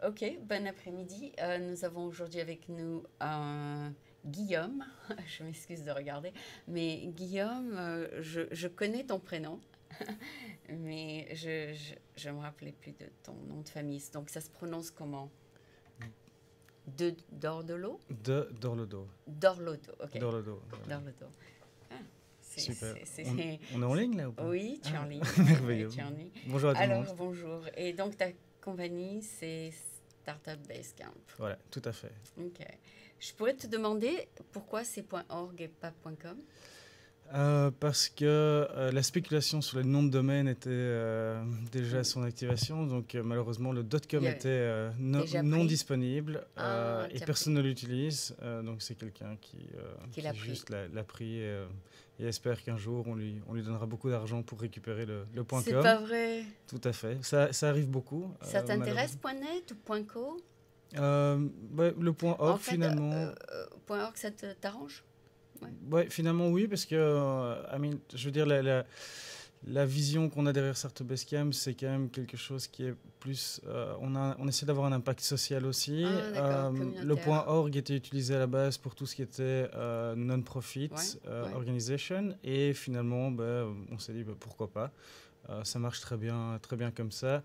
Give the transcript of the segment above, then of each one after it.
Ok, bon après-midi. Nous avons aujourd'hui avec nous Guillaume. Je m'excuse de regarder, mais Guillaume, je connais ton prénom, mais je me rappelais plus de ton nom de famille. Donc ça se prononce comment? De Dordolo? Dorlodo. Dorlodo, ok. Dorlodo. Voilà. Dorlodo. Ah, Super. On est en c'est- ligne là ou pas? Oui, tu es en Ah, ligne. Oui, merveilleux. tu es en ligne. Bonjour à tout le monde. Alors, bonjour. Et donc, ta compagnie, c'est Startup Basecamp. Voilà, tout à fait. Ok. Je pourrais te demander pourquoi c'est .org et pas .com? Parce que la spéculation sur les noms de domaine était déjà à son activation, donc malheureusement le Il .com y était avait déjà non pris? disponible Ah, et tu as personne pris. ne l'utilise, donc c'est quelqu'un Qui l'a qui pris. juste l'a pris et espère qu'un jour on lui donnera beaucoup d'argent pour récupérer le C'est .com. pas vrai. Tout à fait, ça arrive beaucoup Ça t'intéresse malheureusement. .net ou .co? Ouais, le En .org fait, finalement. .org, t'arrange? Ouais. Ouais, finalement oui, parce que je veux dire la vision qu'on a derrière Startup Basecamp, c'est quand même quelque chose qui est plus, on essaie d'avoir un impact social aussi. Ah, d'accord, Le communautaire. .org était utilisé à la base pour tout ce qui était non-profit Ouais, ouais. organization, et finalement, on s'est dit pourquoi pas. Ça marche très bien comme ça.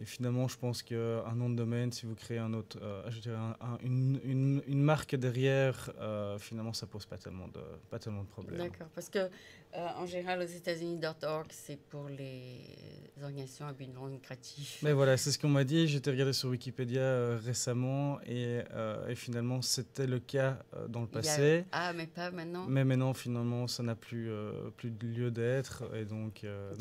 Et finalement, je pense qu'un nom de domaine, si vous créez un autre, je dirais une marque derrière, finalement, ça pose pas tellement de problèmes. D'accord, parce que en général aux États-Unis, .org, c'est pour les organisations à but non lucratif. Mais voilà, c'est ce qu'on m'a dit. J'étais regardé sur Wikipédia récemment et finalement, c'était le cas dans le Il y a... passé. Ah, mais pas maintenant. Mais maintenant, finalement, ça n'a plus de lieu d'être. Et donc voilà.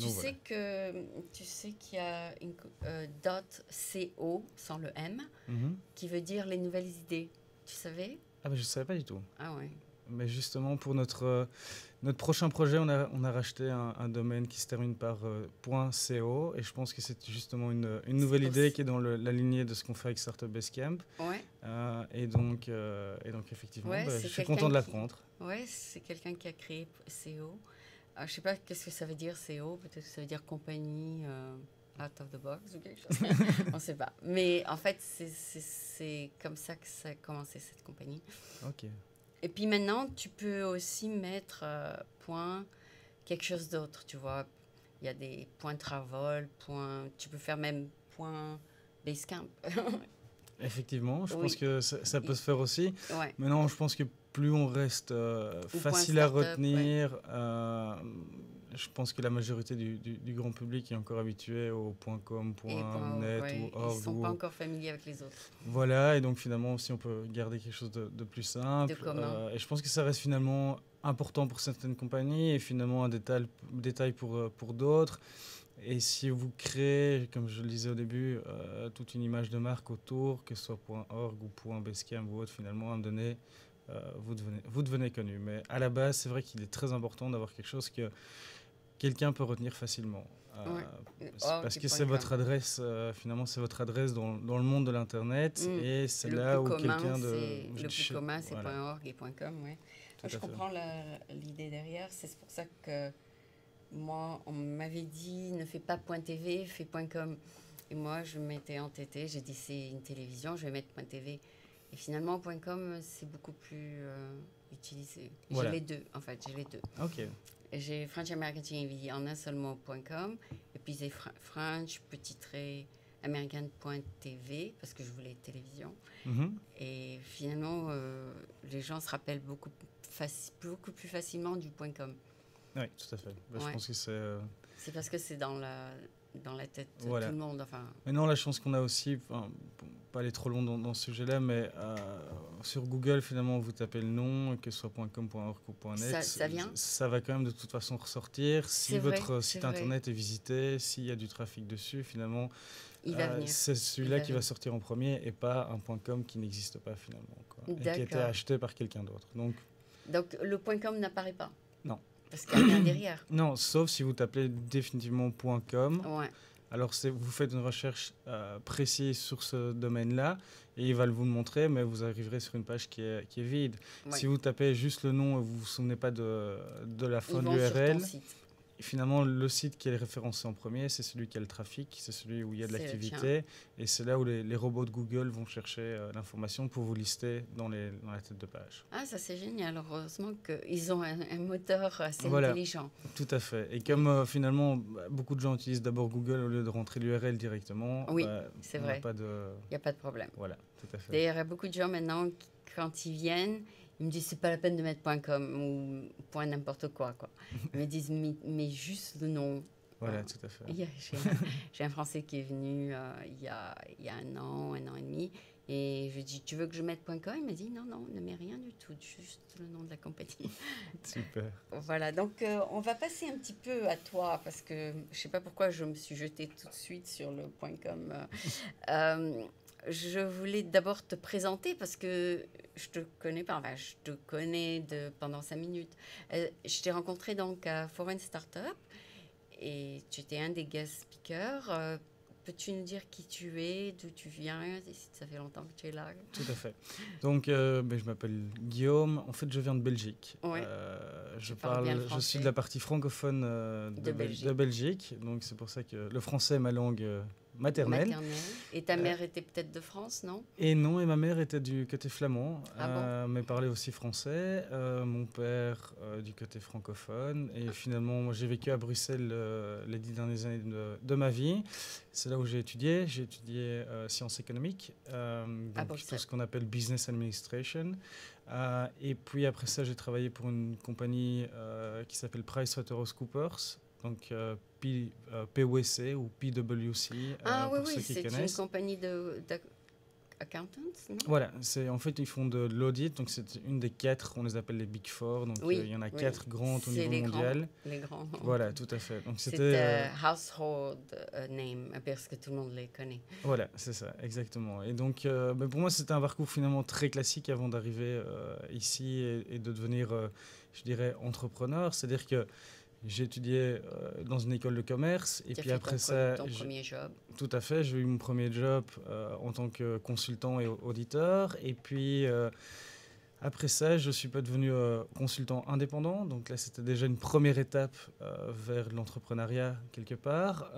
Tu sais qu'il y a une .co sans le M Mhm. qui veut dire les nouvelles idées. Tu savais? Ah, je ne savais pas du tout. Ah ouais. Mais justement, pour notre prochain projet, on a racheté un domaine qui se termine par .co, et je pense que c'est justement une nouvelle idée qui est dans la lignée de ce qu'on fait avec Startup Basecamp. Ouais. Et donc effectivement, Ouais, je c'est suis content de quelqu'un qui... l'apprendre. Ouais, c'est quelqu'un qui a créé CO. Je sais pas qu'est-ce que ça veut dire CO. Peut-être que ça veut dire compagnie out of the box ou quelque chose. On sait pas. Mais en fait, c'est comme ça que ça a commencé cette compagnie. Ok. Et puis maintenant, tu peux aussi mettre point quelque chose d'autre, tu vois. Il y a des points travel, tu peux faire même point Basecamp. Effectivement, je pense Oui. que ça peut se faire aussi. Ouais. Maintenant, je pense que plus on reste Ou point facile à startup, ouais. retenir, je pense que la majorité du grand public est encore habitué au .com, Et point .org, .net ouais. ou Ils .org. sont pas encore familiers avec les autres. Voilà, et donc finalement, si on peut garder quelque chose de plus simple, De commun. et je pense que ça reste finalement important pour certaines compagnies et finalement un détail pour d'autres. Et si vous créez, comme je le disais au début, toute une image de marque autour, que ce soit .org ou .basecamp ou autre, finalement, à un moment donné, vous devenez connu. Mais à la base, c'est vrai qu'il est très important d'avoir quelque chose que quelqu'un peut retenir facilement. Ouais. Parce que c'est Org.com. votre adresse, finalement, c'est votre adresse dans le monde de l'Internet, et c'est Le là plus où commun, quelqu'un le plus commun, c'est Voilà, .org et .com, ouais. tout Je à fait. comprends l'idée derrière. C'est pour ça que moi, on m'avait dit ne fais pas .tv, fais .com. Et moi, je m'étais entêtée. J'ai dit c'est une télévision, je vais mettre .tv. Et finalement, .com, c'est beaucoup plus utilisé. Voilà. J'ai les deux, en fait, j'ai les deux. Ok. J'ai French American TV en un seul mot .com, et puis j'ai French petit trait American.tv parce que je voulais télévision. Mhm. Et finalement, les gens se rappellent beaucoup plus facilement du .com. Oui, tout à fait. Je Ouais. pense que c'est... C'est parce que c'est dans la tête de Voilà. tout le monde. Enfin, Maintenant, la chance qu'on a aussi, pour pas aller trop loin dans ce sujet-là, mais sur Google, finalement, vous tapez le nom, que ce soit .com, .org ou .net, ça vient. ça va quand même de toute façon ressortir. Si C'est vrai, votre c'est site vrai. internet est visité, s'il y a du trafic dessus, finalement, Il va venir. c'est celui-là qui va sortir en premier et pas un .com qui n'existe pas finalement, quoi, et qui a été D'accord. acheté par quelqu'un d'autre. Donc le .com n'apparaît pas. Non. Parce qu'il n'y a rien derrière. Non, sauf si vous tapez définitivement .com. Ouais. Alors, vous faites une recherche précise sur ce domaine-là et il va vous le montrer, mais vous arriverez sur une page qui est vide. Ouais. Si vous tapez juste le nom et vous ne vous souvenez pas de la fin Ils de vont sur l'URL, ton site. finalement, le site qui est référencé en premier, c'est celui qui a le trafic, c'est celui où il y a de l'activité. Et c'est là où les robots de Google vont chercher l'information pour vous lister dans la tête de page. Ah, ça c'est génial. Heureusement qu'ils ont un moteur assez Voilà, intelligent. tout à fait. Et comme finalement, beaucoup de gens utilisent d'abord Google au lieu de rentrer l'URL directement, Oui, c'est vrai. pas de... Il n'y a pas de problème. Voilà, tout à fait. D'ailleurs, il y a beaucoup de gens maintenant, quand ils viennent, ils me disent c'est pas la peine de mettre .com ou point n'importe quoi. Ils me disent mais juste le nom. Voilà, tout à fait. J'ai un Français qui est venu il y a un an et demi, et je lui ai dit tu veux que je mette .com? Il m'a dit non, ne mets rien du tout, juste le nom de la compagnie. Super. Voilà, donc on va passer un petit peu à toi, parce que je sais pas pourquoi je me suis jetée tout de suite sur le .com. Je voulais d'abord te présenter parce que je te connais pas, enfin, je te connais pendant 5 minutes. Je t'ai rencontré donc à Foreign Startup et tu étais un des guest speakers. Peux-tu nous dire qui tu es, d'où tu viens, et si ça fait longtemps que tu es là? Tout à fait. Donc, je m'appelle Guillaume. En fait, je viens de Belgique. Ouais. Je suis de la partie francophone de Belgique. Donc, c'est pour ça que le français est ma langue maternelle. Et ta mère était peut-être de France, non? Et non, et ma mère était du côté flamand, bon? mais parlait aussi français. Mon père du côté francophone. Et finalement, moi, j'ai vécu à Bruxelles les 10 dernières années de ma vie. C'est là où j'ai étudié. J'ai étudié sciences économiques, donc tout ce qu'on appelle business administration. Et puis après ça, j'ai travaillé pour une compagnie qui s'appelle PricewaterhouseCoopers. Donc PwC ou PwC. Oui, c'est une compagnie d'accountants, non? Voilà, en fait, ils font de l'audit, donc c'est une des 4, on les appelle les Big Four, donc il y en a 4 grandes au niveau mondial. Les grands. Voilà, tout à fait. Donc c'était household name, parce que tout le monde les connaît. Voilà, c'est ça, exactement. Et donc, pour moi, c'était un parcours finalement très classique avant d'arriver ici et de devenir, je dirais, entrepreneur. C'est-à-dire que j'ai étudié dans une école de commerce et puis après ça, ton premier job. Tout à fait, j'ai eu mon premier job en tant que consultant et auditeur. Et puis après ça, je suis pas devenu consultant indépendant. Donc là, c'était déjà une première étape vers l'entrepreneuriat quelque part.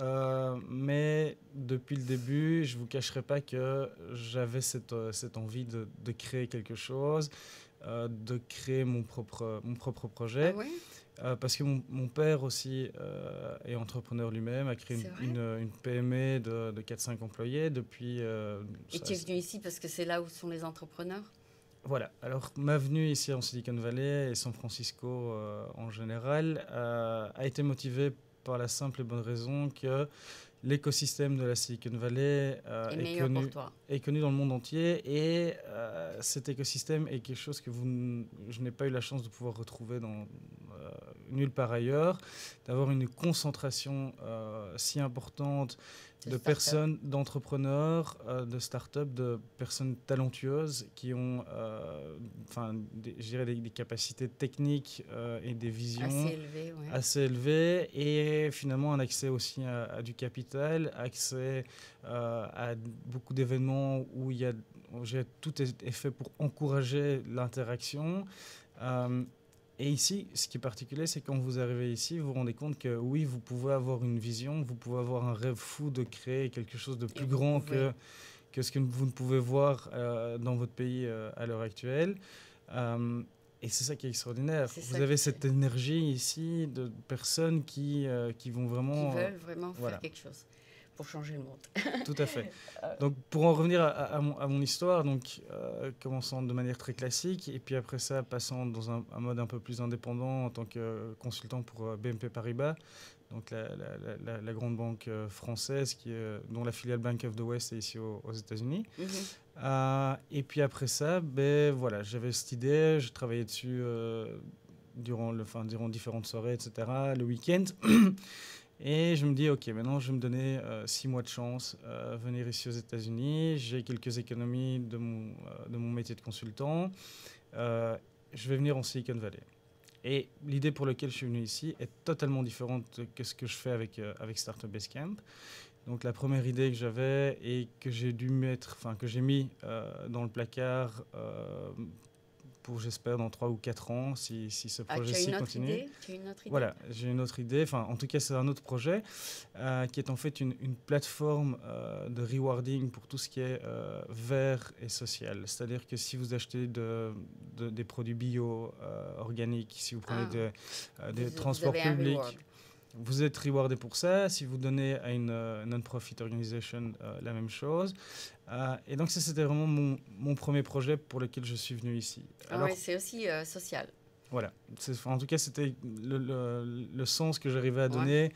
Mais depuis le début, je vous cacherai pas que j'avais cette envie de créer quelque chose, de créer mon propre projet. Ah ouais? Parce que mon père aussi est entrepreneur lui-même, a créé une PME de 4-5 employés depuis... Et tu es venu ici parce que c'est là où sont les entrepreneurs? Voilà, alors ma venue ici en Silicon Valley et San Francisco en général a été motivée par la simple et bonne raison que l'écosystème de la Silicon Valley est connu dans le monde entier et cet écosystème est quelque chose que je n'ai pas eu la chance de pouvoir retrouver nulle part ailleurs, d'avoir une concentration si importante de personnes, d'entrepreneurs, de start-up, de personnes talentueuses qui ont je dirais des capacités techniques et des visions assez élevées et finalement un accès aussi à du capital, accès à beaucoup d'événements où tout est fait pour encourager l'interaction. Et ici, ce qui est particulier, c'est quand vous arrivez ici, vous vous rendez compte que oui, vous pouvez avoir une vision, vous pouvez avoir un rêve fou de créer quelque chose de plus grand que ce que vous ne pouvez voir dans votre pays à l'heure actuelle. Et c'est ça qui est extraordinaire. Vous avez cette énergie ici de personnes qui vont vraiment... Qui veulent vraiment faire quelque chose pour changer le monde. Tout à fait. Donc, pour en revenir à mon histoire, donc, commençant de manière très classique, et puis après ça, passant dans un mode un peu plus indépendant en tant que consultant pour BNP Paribas, donc la grande banque française dont la filiale Bank of the West est ici aux États-Unis. Et puis après ça, voilà, j'avais cette idée, je travaillais dessus durant différentes soirées, etc., le week-end. Et je me dis, OK, maintenant, je vais me donner 6 mois de chance, venir ici aux États-Unis. J'ai quelques économies de mon métier de consultant. Je vais venir en Silicon Valley. Et l'idée pour laquelle je suis venu ici est totalement différente que ce que je fais avec Startup Basecamp. Donc, la première idée que j'avais et que j'ai mis dans le placard pour j'espère, dans 3 ou 4 ans, si ce Ah, projet-ci continue. Tu as une autre idée? Voilà, j'ai une autre idée. Enfin, en tout cas, c'est un autre projet qui est en fait une plateforme de rewarding pour tout ce qui est vert et social. C'est-à-dire que si vous achetez des produits bio, organiques, si vous prenez des transports avez un publics, reward. vous êtes rewardé pour ça. Si vous donnez à une non-profit organisation, la même chose. Et donc, ça, c'était vraiment mon premier projet pour lequel je suis venu ici. Ah ouais, c'est aussi social. Voilà. En tout cas, c'était le sens que j'arrivais à donner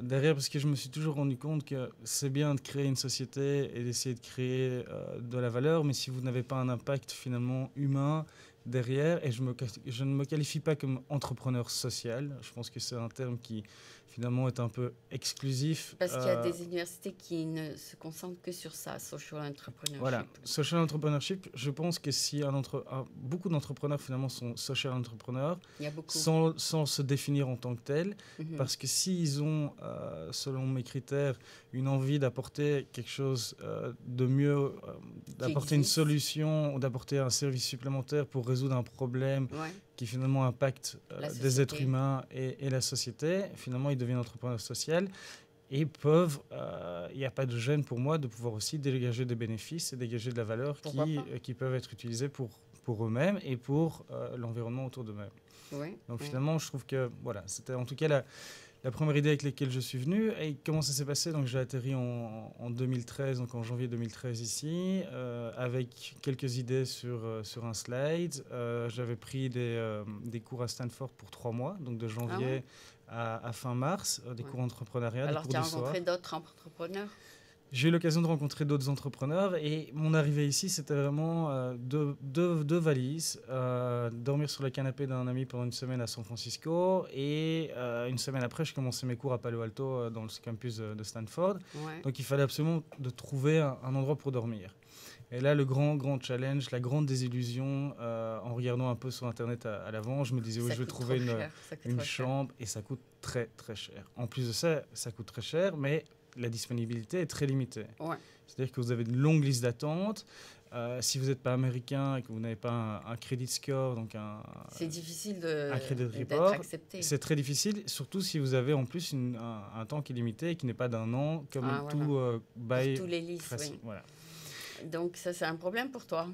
derrière, parce que je me suis toujours rendu compte que c'est bien de créer une société et d'essayer de créer de la valeur, mais si vous n'avez pas un impact finalement humain derrière, et je ne me qualifie pas comme entrepreneur social, je pense que c'est un terme qui finalement est un peu exclusif. Parce qu'il y a des universités qui ne se concentrent que sur ça, social entrepreneurship. Voilà, social entrepreneurship, je pense que si beaucoup d'entrepreneurs finalement sont social entrepreneurs, Il y a beaucoup. sans se définir en tant que tels, parce que s'ils ont, selon mes critères, une envie d'apporter quelque chose de mieux, d'apporter une solution ou d'apporter un service supplémentaire pour résoudre un problème qui finalement impacte des êtres humains et la société, finalement ils deviennent entrepreneurs sociaux. Et peuvent, il n'y a pas de gêne pour moi de pouvoir aussi dégager des bénéfices et dégager de la valeur qui peuvent être utilisés pour eux-mêmes et pour l'environnement autour d'eux-mêmes. Donc finalement, je trouve que voilà, c'était en tout cas la première idée avec laquelle je suis venu. Et comment ça s'est passé? Donc j'ai atterri en 2013, donc en janvier 2013 ici, avec quelques idées sur un slide. J'avais pris des cours à Stanford pour 3 mois, donc de janvier à fin mars, des cours d'entrepreneuriat. Alors des cours tu as rencontré d'autres entrepreneurs? J'ai eu l'occasion de rencontrer d'autres entrepreneurs et mon arrivée ici, c'était vraiment deux valises, dormir sur le canapé d'un ami pendant une semaine à San Francisco et une semaine après, je commençais mes cours à Palo Alto dans le campus de Stanford. Donc il fallait absolument de trouver un endroit pour dormir. Et là, le grand challenge, la grande désillusion, en regardant un peu sur Internet à l'avant, je me disais, oui, je vais trouver une chambre et ça coûte très, très cher. En plus de ça, ça coûte très cher, mais la disponibilité est très limitée. C'est-à-dire que vous avez une longue liste d'attente. Si vous n'êtes pas américain et que vous n'avez pas un credit score, donc c'est difficile un credit report, d'être accepté. C'est très difficile, surtout si vous avez en plus un temps qui est limité et qui n'est pas d'un an, comme tout bail. Pour tous les listes, oui. Voilà. Donc ça, c'est un problème pour toi?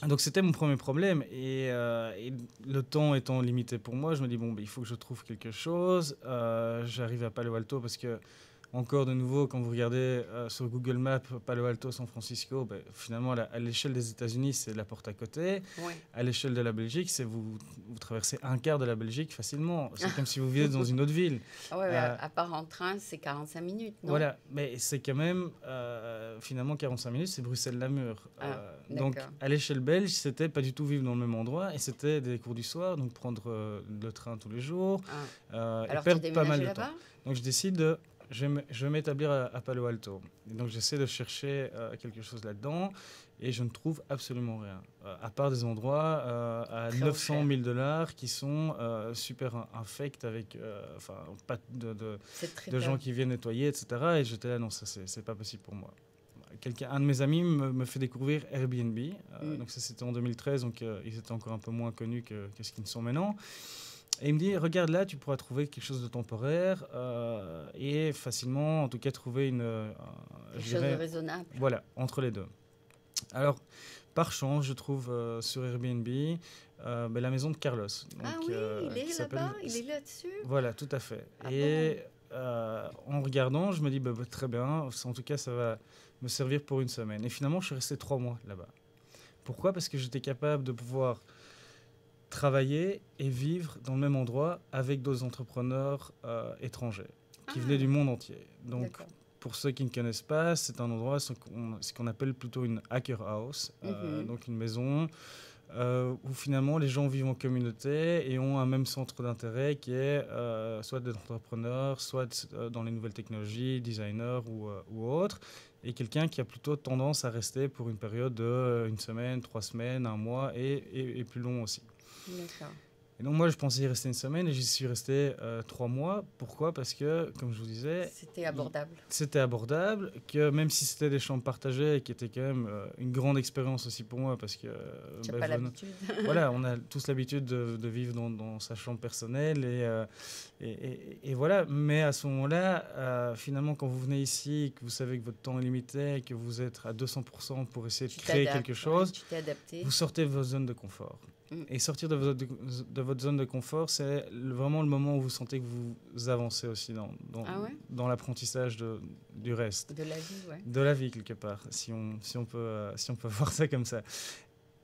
Donc c'était mon premier problème et le temps étant limité pour moi, je me dis bon, il faut que je trouve quelque chose. J'arrive à Palo Alto parce que encore de nouveau, quand vous regardez sur Google Maps Palo Alto, San Francisco, finalement à l'échelle des États-Unis, c'est la porte à côté. À l'échelle de la Belgique, c'est vous traversez un quart de la Belgique facilement. C'est comme si vous viviez dans une autre ville. À part en train, c'est 45 minutes, non? Voilà, mais c'est quand même, finalement, 45 minutes, c'est Bruxelles-Namur. Donc, à l'échelle belge, c'était pas du tout vivre dans le même endroit, et c'était des cours du soir, donc prendre le train tous les jours, Alors, et perdre pas mal de là-bas? temps. Donc, je décide je vais m'établir à Palo Alto. Et donc, j'essaie de chercher quelque chose là-dedans, et je ne trouve absolument rien. À part des endroits à $900 000 qui sont super infects avec pas de gens qui viennent nettoyer, etc. Et j'étais là, non, ça, c'est pas possible pour moi. Un de mes amis me fait découvrir Airbnb. Donc, ça, c'était en 2013, donc ils étaient encore un peu moins connus que ce qu'ils ne sont maintenant. Et il me dit, regarde là, tu pourras trouver quelque chose de temporaire et facilement, en tout cas, trouver quelque chose de raisonnable. Voilà, entre les deux. Alors, par chance, je trouve sur Airbnb la maison de Carlos. Donc, il est là-bas, il est là-dessus. Voilà, tout à fait. En regardant, je me dis, très bien, en tout cas, ça va me servir pour une semaine. Et finalement, je suis resté 3 mois là-bas. Pourquoi? Parce que j'étais capable de pouvoir travailler et vivre dans le même endroit avec d'autres entrepreneurs étrangers qui venaient du monde entier. Donc, pour ceux qui ne connaissent pas, c'est un endroit, ce qu'on appelle plutôt une hacker house, donc une maison où finalement les gens vivent en communauté et ont un même centre d'intérêt qui est soit des entrepreneurs, soit dans les nouvelles technologies, designers ou autres, et quelqu'un qui a plutôt tendance à rester pour une période de 1 semaine, 3 semaines, 1 mois et plus long aussi. D'accord. Et donc moi, je pensais y rester une semaine et j'y suis resté 3 mois. Pourquoi? Parce que, comme je vous disais, C'était abordable. c'était abordable, que même si c'était des chambres partagées, et qui était quand même une grande expérience aussi pour moi, parce que Tu n'as pas l'habitude. voilà, on a tous l'habitude de vivre dans sa chambre personnelle et voilà. Mais à ce moment-là, finalement, quand vous venez ici, que vous savez que votre temps est limité, que vous êtes à 200% pour essayer de créer quelque chose, tu t'es adapté. vous sortez de votre zone de confort. Mm. Et sortir de votre zone de confort, c'est vraiment le moment où vous sentez que vous avancez aussi dans l'apprentissage du reste. De la vie, ouais. De la vie, quelque part, si on peut voir ça comme ça.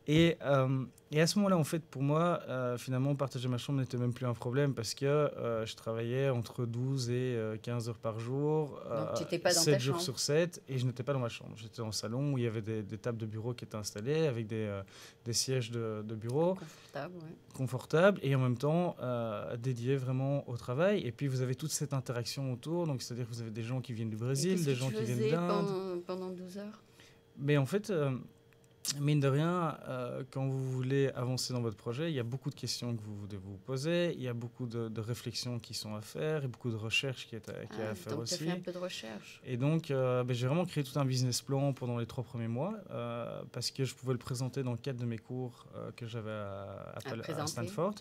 Et à ce moment-là, en fait, pour moi, finalement, partager ma chambre n'était même plus un problème parce que je travaillais entre 12 et 15 heures par jour, Donc, tu n'étais pas dans 7 ta jours chambre. sur 7, et je n'étais pas dans ma chambre. J'étais dans le salon où il y avait des tables de bureau qui étaient installées avec des sièges de bureau Confortable, ouais. confortables et en même temps dédiés vraiment au travail. Et puis, vous avez toute cette interaction autour. Donc, c'est-à-dire que vous avez des gens qui viennent du Brésil, des gens qui viennent d'Inde. Pendant 12 heures? Mais en fait... mine de rien, quand vous voulez avancer dans votre projet, il y a beaucoup de questions que vous devez vous poser, il y a beaucoup de réflexions qui sont à faire et beaucoup de recherches qui est à faire donc aussi. Donc, tu as fait un peu de recherche. Et donc, j'ai vraiment créé tout un business plan pendant les 3 premiers mois parce que je pouvais le présenter dans le cadre de mes cours que j'avais à Stanford.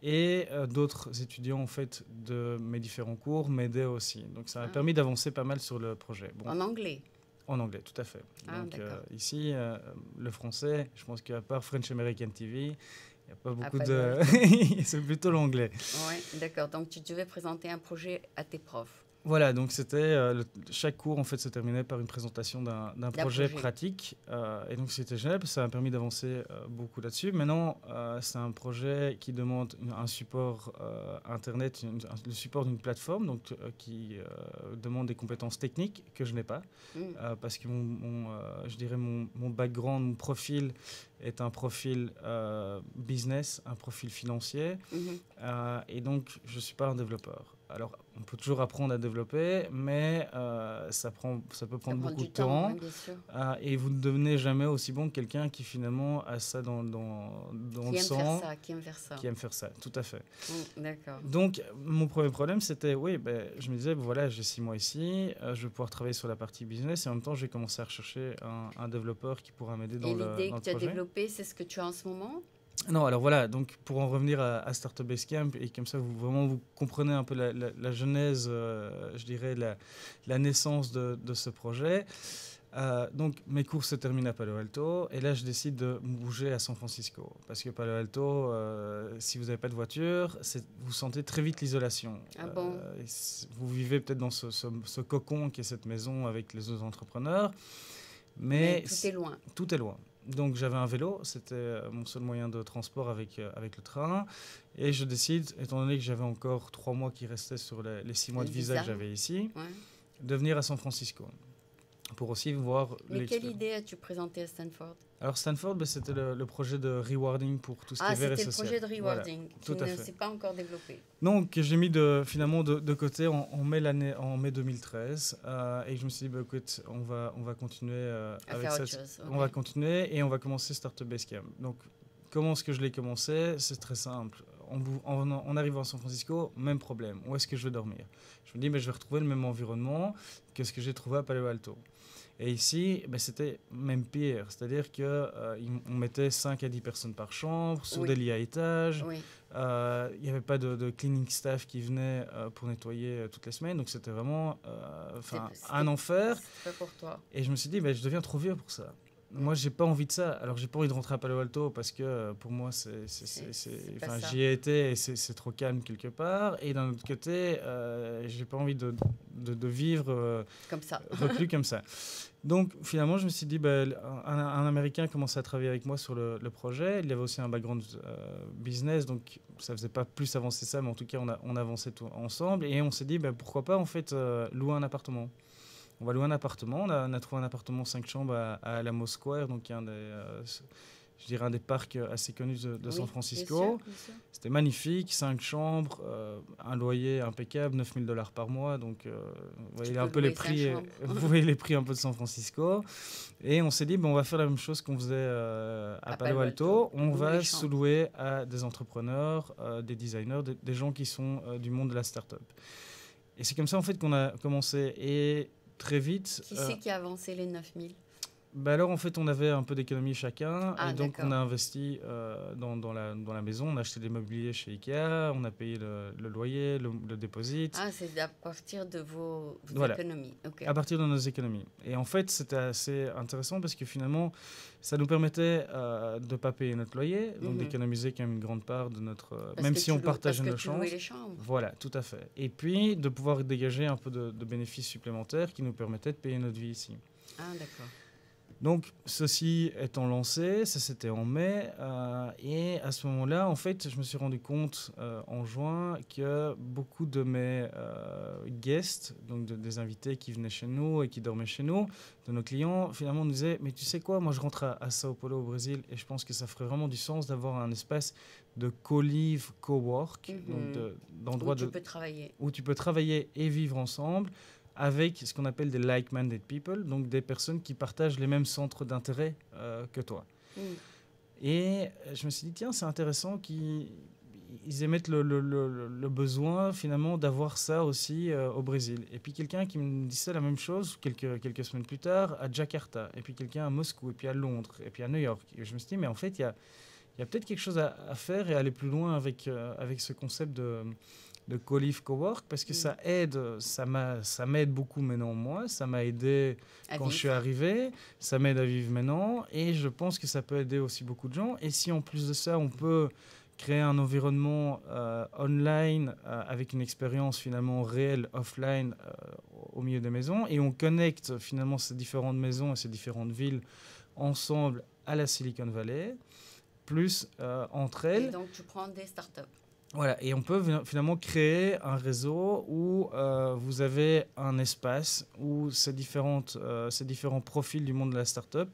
Et d'autres étudiants, en fait, de mes différents cours m'aidaient aussi. Donc, ça m'a permis d'avancer pas mal sur le projet. Bon. En anglais? En anglais, tout à fait. Donc ici, le français, je pense qu'à part French American TV, il n'y a pas beaucoup de... C'est plutôt l'anglais. Oui, d'accord. Donc tu devais présenter un projet à tes profs. Voilà, donc c'était chaque cours en fait se terminait par une présentation d'un projet pratique et donc c'était génial parce que ça m'a permis d'avancer beaucoup là-dessus. Maintenant, c'est un projet qui demande un support internet, le support d'une plateforme donc qui demande des compétences techniques que je n'ai pas parce que je dirais mon background, mon profil est un profil business, un profil financier et donc je suis pas un développeur. Alors, on peut toujours apprendre à développer, mais ça peut prendre beaucoup de temps. Ouais, et vous ne devenez jamais aussi bon que quelqu'un qui finalement a ça dans le sang. Qui aime faire ça. Qui aime faire ça, tout à fait. D'accord. Donc, mon premier problème, c'était, je me disais, voilà, j'ai 6 mois ici, je vais pouvoir travailler sur la partie business, et en même temps, j'ai commencé à rechercher un développeur qui pourra m'aider dans le projet. Et l'idée que tu as développée, c'est ce que tu as en ce moment ? Non, alors voilà, donc pour en revenir à Startup Basecamp, et comme ça vous comprenez un peu la genèse, je dirais, la naissance de ce projet. Donc mes cours se terminent à Palo Alto, et là je décide de me bouger à San Francisco. Parce que Palo Alto, si vous n'avez pas de voiture, vous sentez très vite l'isolation. Ah bon? Vous vivez peut-être dans ce cocon qui est cette maison avec les autres entrepreneurs. Mais tout est loin. Tout est loin. Donc j'avais un vélo, c'était mon seul moyen de transport avec le train. Et je décide, étant donné que j'avais encore 3 mois qui restaient sur les 6 mois de visa que j'avais ici, de venir à San Francisco. Pour aussi voir... Mais quelle idée as-tu présentée à Stanford? Alors Stanford, ben, c'était le projet de rewarding pour tout ce qui est vert et social. Ah, c'était le projet de rewarding, voilà, qui ne s'est pas encore développé. Donc j'ai mis finalement de côté en mai 2013 et je me suis dit, bah, écoute, on va continuer avec ça. On va continuer et on va commencer Startup Basecamp. Donc comment est-ce que je l'ai commencé? C'est très simple. En arrivant à San Francisco, même problème. Où est-ce que je vais dormir? Je me dis, je vais retrouver le même environnement que ce que j'ai trouvé à Palo Alto. Et ici, c'était même pire. C'est-à-dire qu'on mettait 5 à 10 personnes par chambre, sur des lits à étage. Oui. Il n'y avait pas de cleaning staff qui venait pour nettoyer toutes les semaines. Donc, c'était vraiment un enfer. C'est pas pour toi. Et je me suis dit, je deviens trop vieux pour ça. Moi, j'ai pas envie de ça. Alors, j'ai pas envie de rentrer à Palo Alto parce que pour moi, j'y ai été et c'est trop calme quelque part. Et d'un autre côté, j'ai pas envie de vivre comme ça. reclus comme ça. Donc, finalement, je me suis dit, un Américain commençait à travailler avec moi sur le projet. Il avait aussi un background business, donc ça faisait pas plus avancer ça, mais en tout cas, on avançait tout ensemble. Et on s'est dit, pourquoi pas, en fait, louer un appartement. On va louer un appartement. On a trouvé un appartement 5 chambres à Alamo Square, donc un des, je dirais, un des parcs assez connus de San Oui, Francisco. bien sûr, bien sûr. C'était magnifique, 5 chambres, un loyer impeccable, 9 000 $ par mois. Donc, vous Tu voyez un peux peu les louer 5 prix, chambres. vous voyez les prix un peu de San Francisco. Et on s'est dit, bon, on va faire la même chose qu'on faisait à À Palo Palo Alto, Alto. On louer les va chambres. sous-louer à des entrepreneurs, des designers, des gens qui sont du monde de la start-up. Et c'est comme ça, en fait, qu'on a commencé. Et très vite... Qui c'est qui a avancé les 9000? bah alors, en fait, on avait un peu d'économie chacun. Ah, Et donc, on d'accord. a investi dans la maison. On a acheté des mobiliers chez Ikea. On a payé le loyer, le deposit. Ah, c'est à partir de vos Voilà. économies. Ok. À partir de nos économies. Et en fait, c'était assez intéressant parce que finalement, ça nous permettait de ne pas payer notre loyer, donc Mhm. d'économiser quand même une grande part de notre... Parce même que si on partageait nos tu louais chances. les chambres. Voilà, tout à fait. Et puis, de pouvoir dégager un peu de bénéfices supplémentaires qui nous permettaient de payer notre vie ici. Ah, d'accord. Donc, ceci étant lancé, ça c'était en mai, et à ce moment-là, en fait, je me suis rendu compte en juin que beaucoup de mes guests, donc des invités qui venaient chez nous et qui dormaient chez nous, de nos clients, finalement nous disaient, mais tu sais quoi, moi je rentre à Sao Paulo au Brésil et je pense que ça ferait vraiment du sens d'avoir un espace de co-live, co-work, donc d'endroits où tu peux travailler et vivre ensemble, avec ce qu'on appelle des like-minded people, donc des personnes qui partagent les mêmes centres d'intérêt que toi. Mm. Et je me suis dit, tiens, c'est intéressant qu'ils émettent le besoin finalement d'avoir ça aussi au Brésil. Et puis quelqu'un qui me disait la même chose quelques semaines plus tard à Jakarta, et puis quelqu'un à Moscou, et puis à Londres, et puis à New York. Et je me suis dit, mais en fait, il y a peut-être quelque chose à faire et aller plus loin avec ce concept de co-live, co-work, parce que ça aide, ça m'aide beaucoup maintenant moi, ça m'a aidé quand je suis arrivé, ça m'aide à vivre maintenant, et je pense que ça peut aider aussi beaucoup de gens. Et si en plus de ça, on peut créer un environnement online avec une expérience finalement réelle, offline, au milieu des maisons, et on connecte finalement ces différentes maisons et ces différentes villes ensemble à la Silicon Valley, plus entre elles. Et donc, tu prends des startups. Voilà, et on peut finalement créer un réseau où vous avez un espace où ces différents profils du monde de la start-up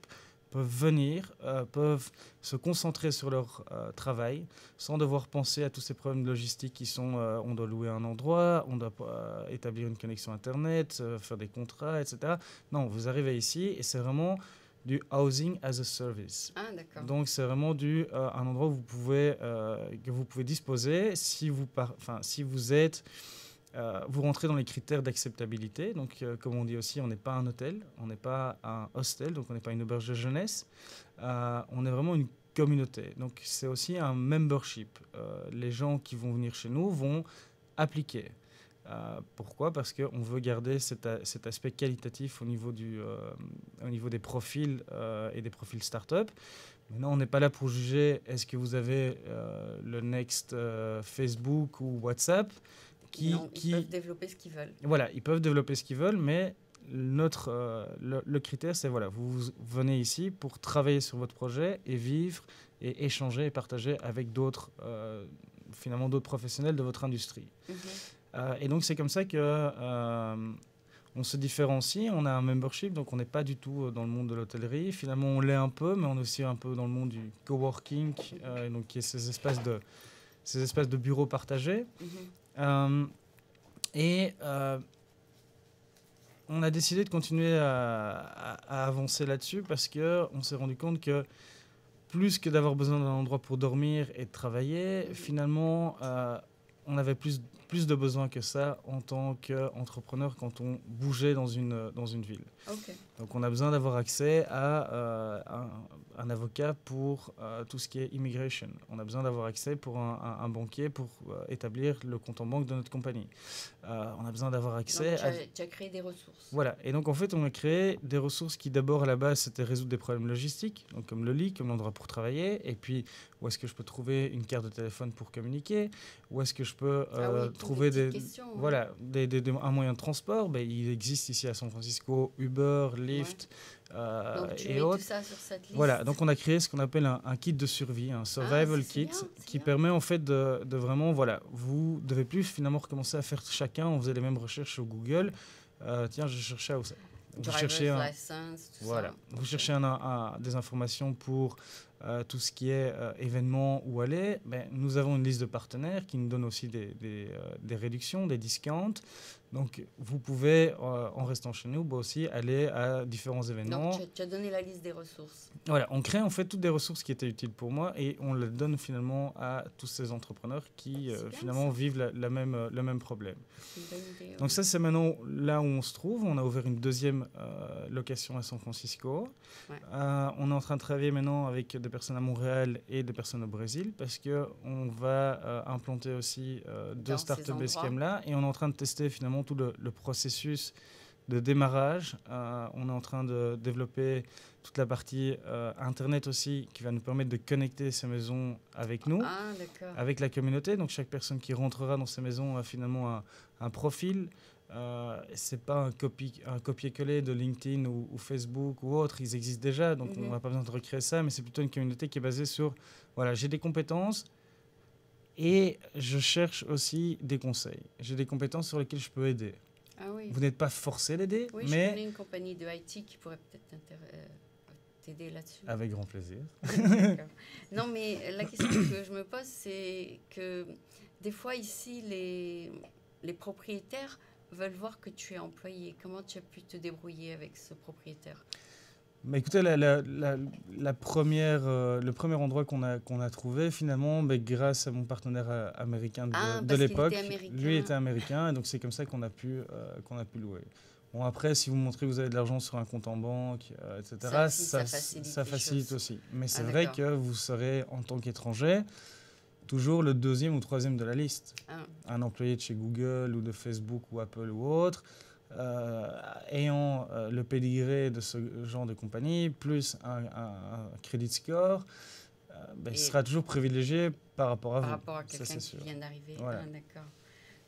peuvent venir, peuvent se concentrer sur leur travail sans devoir penser à tous ces problèmes logistiques qui sont on doit louer un endroit, on doit établir une connexion Internet, faire des contrats, etc. Non, vous arrivez ici et c'est vraiment du housing as a service. Ah, d'accord. Donc, c'est vraiment un endroit où que vous pouvez disposer si vous rentrez dans les critères d'acceptabilité. Donc, comme on dit aussi, on n'est pas un hôtel, on n'est pas un hostel, donc on n'est pas une auberge de jeunesse. On est vraiment une communauté. Donc, c'est aussi un membership. Les gens qui vont venir chez nous vont appliquer. Pourquoi ? Parce qu'on veut garder cet aspect qualitatif au niveau des profils et des profils start-up. Maintenant, on n'est pas là pour juger est-ce que vous avez le next Facebook ou WhatsApp. Ils peuvent développer ce qu'ils veulent. Voilà, ils peuvent développer ce qu'ils veulent, mais le critère, c'est voilà, vous venez ici pour travailler sur votre projet et vivre et échanger et partager avec d'autres professionnels de votre industrie. Mm-hmm. Et donc, c'est comme ça que on se différencie. On a un membership, donc on n'est pas du tout dans le monde de l'hôtellerie. Finalement, on l'est un peu, mais on est aussi un peu dans le monde du coworking, donc qui est ces espaces de bureaux partagés. Mm-hmm. On a décidé de continuer à avancer là-dessus parce qu'on s'est rendu compte que plus que d'avoir besoin d'un endroit pour dormir et de travailler, finalement, on avait plus de besoin que ça en tant qu'entrepreneur quand on bougeait dans une ville. Okay. Donc on a besoin d'avoir accès à un avocat pour tout ce qui est immigration. On a besoin d'avoir accès pour un banquier pour établir le compte en banque de notre compagnie. On a besoin d'avoir accès tu as créé des ressources. Voilà, et donc en fait on a créé des ressources qui d'abord à la base c'était résoudre des problèmes logistiques, donc comme le lit, comme l'endroit pour travailler, et puis où est-ce que je peux trouver une carte de téléphone pour communiquer, où est-ce que je peux trouver un moyen de transport. Il existe ici à San Francisco Uber, Lyft, donc tu et mets autres. Tout ça sur cette liste. Voilà, donc on a créé ce qu'on appelle un kit de survie, un survival kit, qui permet en fait de vraiment, voilà, vous devez plus finalement recommencer à faire chacun, on faisait les mêmes recherches sur Google. Tiens, je cherchais où ça. Vous cherchez license, voilà. Vous cherchez des informations pour tout ce qui est événements où aller, nous avons une liste de partenaires qui nous donne aussi des réductions, des discounts. Donc, vous pouvez, en restant chez nous, aussi aller à différents événements. Donc, tu as donné la liste des ressources. Voilà, on crée en fait toutes des ressources qui étaient utiles pour moi et on les donne finalement à tous ces entrepreneurs qui finalement vivent le même problème. C'est une bonne idée. Donc ça, c'est maintenant là où on se trouve. On a ouvert une deuxième location à San Francisco. Ouais. On est en train de travailler maintenant avec des personnes à Montréal et des personnes au Brésil parce qu'on va implanter aussi deux startups Basecamp là et on est en train de tester finalement tout le processus de démarrage. On est en train de développer toute la partie Internet aussi qui va nous permettre de connecter ces maisons avec nous, avec la communauté. Donc chaque personne qui rentrera dans ces maisons a finalement un profil. C'est pas un copier-coller de LinkedIn ou Facebook ou autre. Ils existent déjà, donc on n'a pas besoin de recréer ça, mais c'est plutôt une communauté qui est basée sur, voilà, j'ai des compétences et je cherche aussi des conseils. J'ai des compétences sur lesquelles je peux aider. Ah oui. Vous n'êtes pas forcé d'aider, oui, mais... je connais une compagnie de IT qui pourrait peut-être t'aider là-dessus. Avec grand plaisir. Non, mais la question que je me pose, c'est que des fois ici, les propriétaires veulent voir que tu es employé. Comment tu as pu te débrouiller avec ce propriétaire? Écoutez, le premier endroit qu'on a trouvé, finalement, grâce à mon partenaire américain de l'époque, lui était américain, et donc c'est comme ça qu'on a pu louer. Bon, après, si vous montrez que vous avez de l'argent sur un compte en banque, etc., ça facilite aussi. Mais c'est vrai que vous serez, en tant qu'étranger, toujours le deuxième ou troisième de la liste. Un employé de chez Google ou de Facebook ou Apple ou autre, ayant le pédigré de ce genre de compagnie, plus un credit score, il sera toujours privilégié par rapport à vous. Par rapport à quelqu'un qui vient d'arriver. Voilà. D'accord.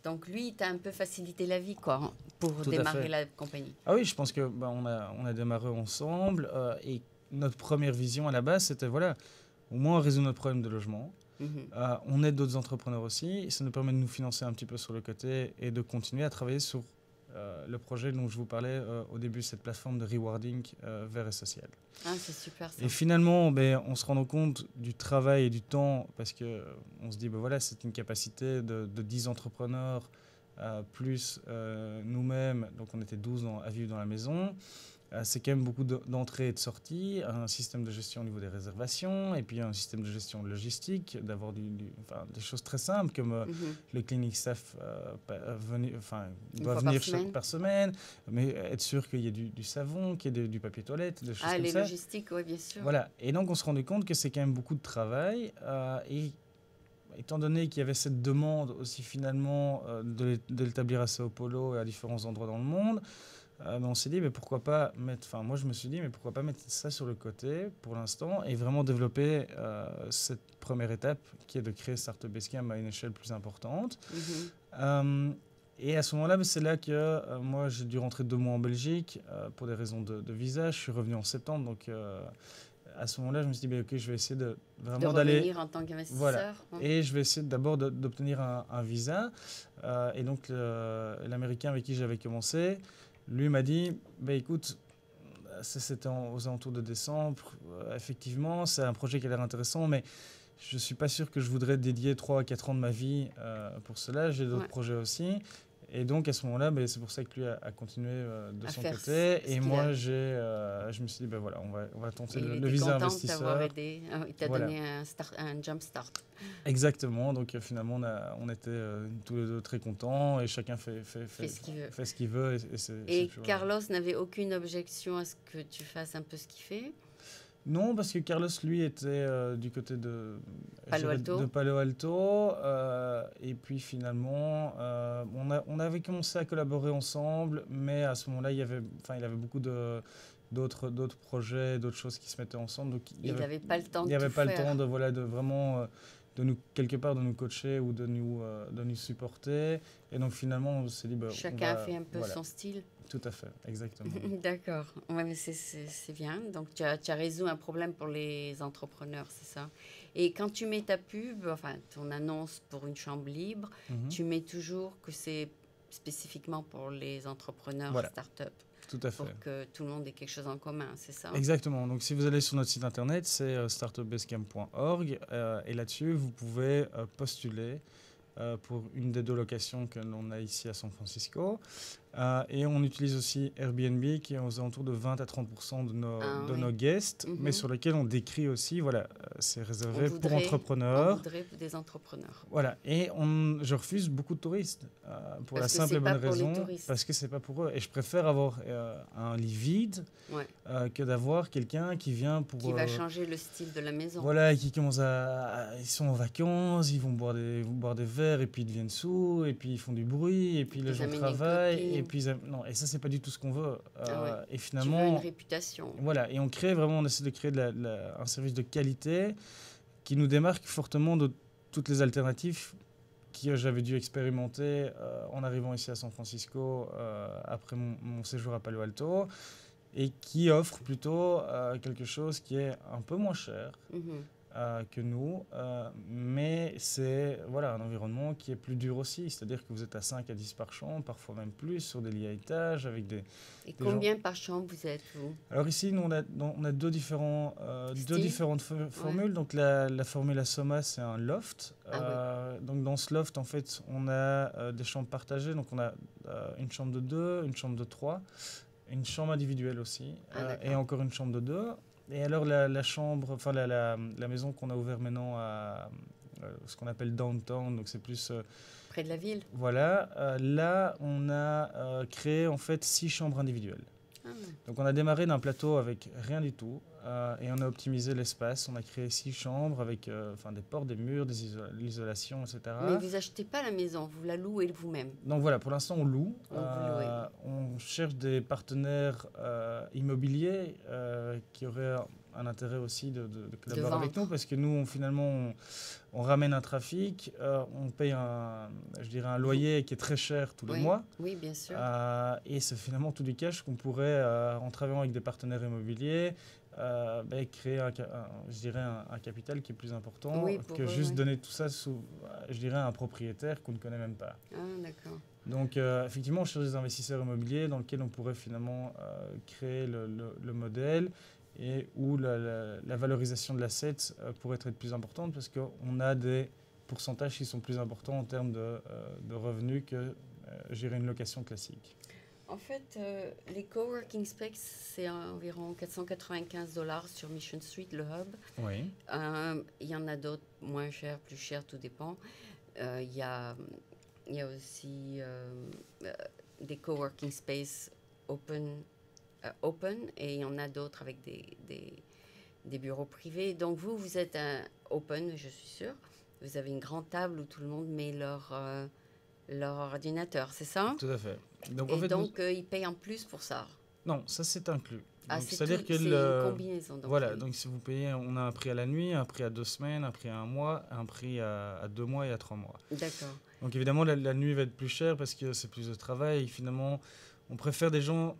Donc lui, il t'a un peu facilité la vie, quoi, pour démarrer la compagnie. Ah oui, je pense que on a démarré ensemble et notre première vision à la base, c'était voilà, au moins on résout notre problème de logement. On aide d'autres entrepreneurs aussi. Et ça nous permet de nous financer un petit peu sur le côté et de continuer à travailler sur le projet dont je vous parlais au début, cette plateforme de rewarding vert et social. Ah, c'est super ça. Et finalement, on se rend compte du travail et du temps parce qu'on se dit, voilà, c'est une capacité de 10 entrepreneurs plus nous-mêmes. Donc on était 12 à vivre dans la maison. C'est quand même beaucoup d'entrées et de sorties, un système de gestion au niveau des réservations, et puis un système de gestion logistique, d'avoir des choses très simples comme le clinic staff doit venir par semaine, mais être sûr qu'il y ait du savon, qu'il y ait du papier toilette, des choses comme ça. Les logistiques, oui, bien sûr. Voilà, et donc on se rendait compte que c'est quand même beaucoup de travail, et étant donné qu'il y avait cette demande aussi finalement de l'établir à Sao Paulo et à différents endroits dans le monde, on s'est dit, pourquoi pas moi je me suis dit, mais pourquoi pas mettre ça sur le côté pour l'instant et vraiment développer cette première étape qui est de créer Startup Basecamp à une échelle plus importante. Et à ce moment-là, c'est là que moi j'ai dû rentrer 2 mois en Belgique pour des raisons de visa. Je suis revenu en septembre, donc à ce moment-là, je me suis dit, ok, je vais essayer vraiment d'aller... revenir en tant qu'investisseur. Voilà. Et je vais essayer d'abord d'obtenir un visa. Et donc l'Américain avec qui j'avais commencé, lui m'a dit, écoute, c'était aux alentours de décembre, effectivement, c'est un projet qui a l'air intéressant, mais je ne suis pas sûr que je voudrais dédier 3 à 4 ans de ma vie pour cela, j'ai d'autres projets aussi. Et donc à ce moment-là, c'est pour ça que lui a continué de son côté. Et moi, je me suis dit, voilà, on va tenter le visa investisseur. Aidé. Il t'a donné un jump start. Exactement. Donc finalement, on était tous les deux très contents et chacun fait ce qu'il veut. Et Carlos n'avait aucune objection à ce que tu fasses un peu ce qu'il fait? Non, parce que Carlos, lui, était du côté de Palo Alto. Et puis finalement, on avait commencé à collaborer ensemble, mais à ce moment-là, il avait beaucoup d'autres projets, d'autres choses qui se mettaient ensemble. Donc il n'avait pas le temps de le temps de vraiment... de nous, quelque part, de nous coacher ou de nous supporter. Et donc finalement, on s'est dit... Chacun a fait un peu son style. Tout à fait, exactement. D'accord, mais c'est bien. Donc tu as résolu un problème pour les entrepreneurs, c'est ça. Et quand tu mets ta pub, ton annonce pour une chambre libre, tu mets toujours que c'est spécifiquement pour les entrepreneurs start-up. Tout à fait. pour que tout le monde ait quelque chose en commun, c'est ça? Exactement. Donc, si vous allez sur notre site internet, c'est startupbasecamp.org et là-dessus, vous pouvez postuler pour une des 2 locations que l'on a ici à San Francisco. Et on utilise aussi Airbnb qui est aux alentours de 20 à 30% de nos guests, mais sur lequel on décrit aussi, voilà, c'est réservé pour entrepreneurs. On voudrait des entrepreneurs. Voilà, et je refuse beaucoup de touristes pour la simple et bonne raison, parce que c'est pas pour eux. Et je préfère avoir un lit vide que d'avoir quelqu'un qui vient pour... Qui va changer le style de la maison. Voilà, qui commence ils sont en vacances, ils vont boire des verres, et puis ils deviennent sourds, et puis ils font du bruit, et puis les gens travaillent, et puis... Non, et ça, c'est pas du tout ce qu'on veut. Et finalement... Tu veux une réputation. Voilà, et on essaie de créer un service de qualité qui nous démarque fortement de toutes les alternatives que j'avais dû expérimenter en arrivant ici à San Francisco après mon séjour à Palo Alto, et qui offre plutôt quelque chose qui est un peu moins cher que nous, mais c'est un environnement qui est plus dur aussi, c'est-à-dire que vous êtes à 5 à 10 par chambre, parfois même plus, sur des lits à étages, avec des... Et combien par chambre vous êtes, vous? Alors ici, nous, on a deux différentes formules. Donc la formule à Soma, c'est un loft. Donc dans ce loft, en fait, on a des chambres partagées. Donc on a une chambre de 2, une chambre de 3, une chambre individuelle aussi, et encore une chambre de 2. Et alors la chambre, enfin la maison qu'on a ouverte maintenant à ce qu'on appelle downtown, donc c'est plus... près de la ville. Voilà, là on a créé en fait 6 chambres individuelles. Donc on a démarré d'un plateau avec rien du tout et on a optimisé l'espace. On a créé 6 chambres avec des portes, des murs, l'isolation, etc. Mais vous achetez pas la maison, vous la louez vous-même. Donc voilà, pour l'instant on loue. On cherche des partenaires immobiliers qui auraient un intérêt aussi de collaborer avec nous, parce que nous on ramène un trafic, on paye un loyer qui est très cher tous les mois. Oui, bien sûr. Et c'est finalement tout du cash qu'on pourrait, en travaillant avec des partenaires immobiliers, créer un capital qui est plus important que juste donner tout ça à un propriétaire qu'on ne connaît même pas. Ah, d'accord. Donc effectivement, on cherche des investisseurs immobiliers dans lesquels on pourrait finalement créer le modèle, et où la valorisation de l'asset pourrait être plus importante, parce qu'on a des pourcentages qui sont plus importants en termes de revenus que gérer une location classique. En fait, les coworking spaces, c'est environ $495 sur Mission Street, le hub. Oui. Il y en a d'autres moins chers, plus chers, tout dépend. Il y a aussi des coworking spaces open, et il y en a d'autres avec des bureaux privés. Donc vous êtes un open, je suis sûre. Vous avez une grande table où tout le monde met leur ordinateur, c'est ça? Tout à fait. Donc, ils payent en plus pour ça? Non, ça c'est inclus. C'est-à-dire que une combinaison. Donc voilà, donc si vous payez, on a un prix à la nuit, un prix à 2 semaines, un prix à 1 mois, un prix à 2 mois et à 3 mois. D'accord. Donc évidemment, la nuit va être plus chère parce que c'est plus de travail. Et finalement, on préfère des gens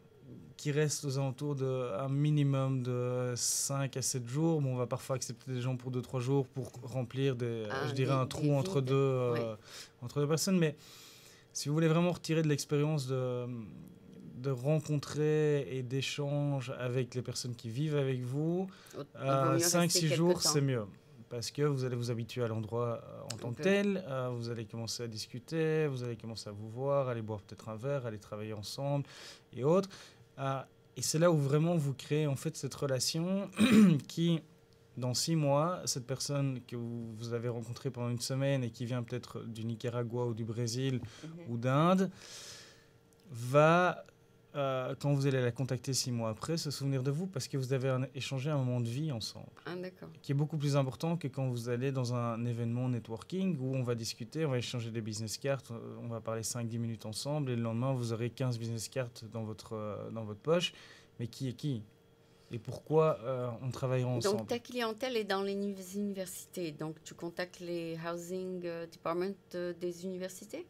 qui restent aux alentours d'un minimum de 5 à 7 jours. Bon, on va parfois accepter des gens pour 2-3 jours pour remplir un trou entre deux personnes. Mais si vous voulez vraiment retirer de l'expérience de rencontrer et d'échanger avec les personnes qui vivent avec vous, 5-6 jours, c'est mieux. Parce que vous allez vous habituer à l'endroit en tant que tel, vous allez commencer à discuter, vous allez commencer à vous voir, aller boire peut-être un verre, aller travailler ensemble et autres. Et c'est là où vraiment vous créez en fait cette relation qui, dans 6 mois, cette personne que vous avez rencontrée pendant une semaine et qui vient peut-être du Nicaragua ou du Brésil ou d'Inde, va, quand vous allez la contacter 6 mois après, se souvenir de vous parce que vous avez échangé un moment de vie ensemble. Ah, d'accord. Qui est beaucoup plus important que quand vous allez dans un événement networking où on va discuter, on va échanger des business cards, on va parler 5-10 minutes ensemble et le lendemain vous aurez 15 business cards dans votre poche. Mais qui est qui? Et pourquoi on travaillera ensemble? Donc ta clientèle est dans les universités, donc tu contactes les housing departments des universités?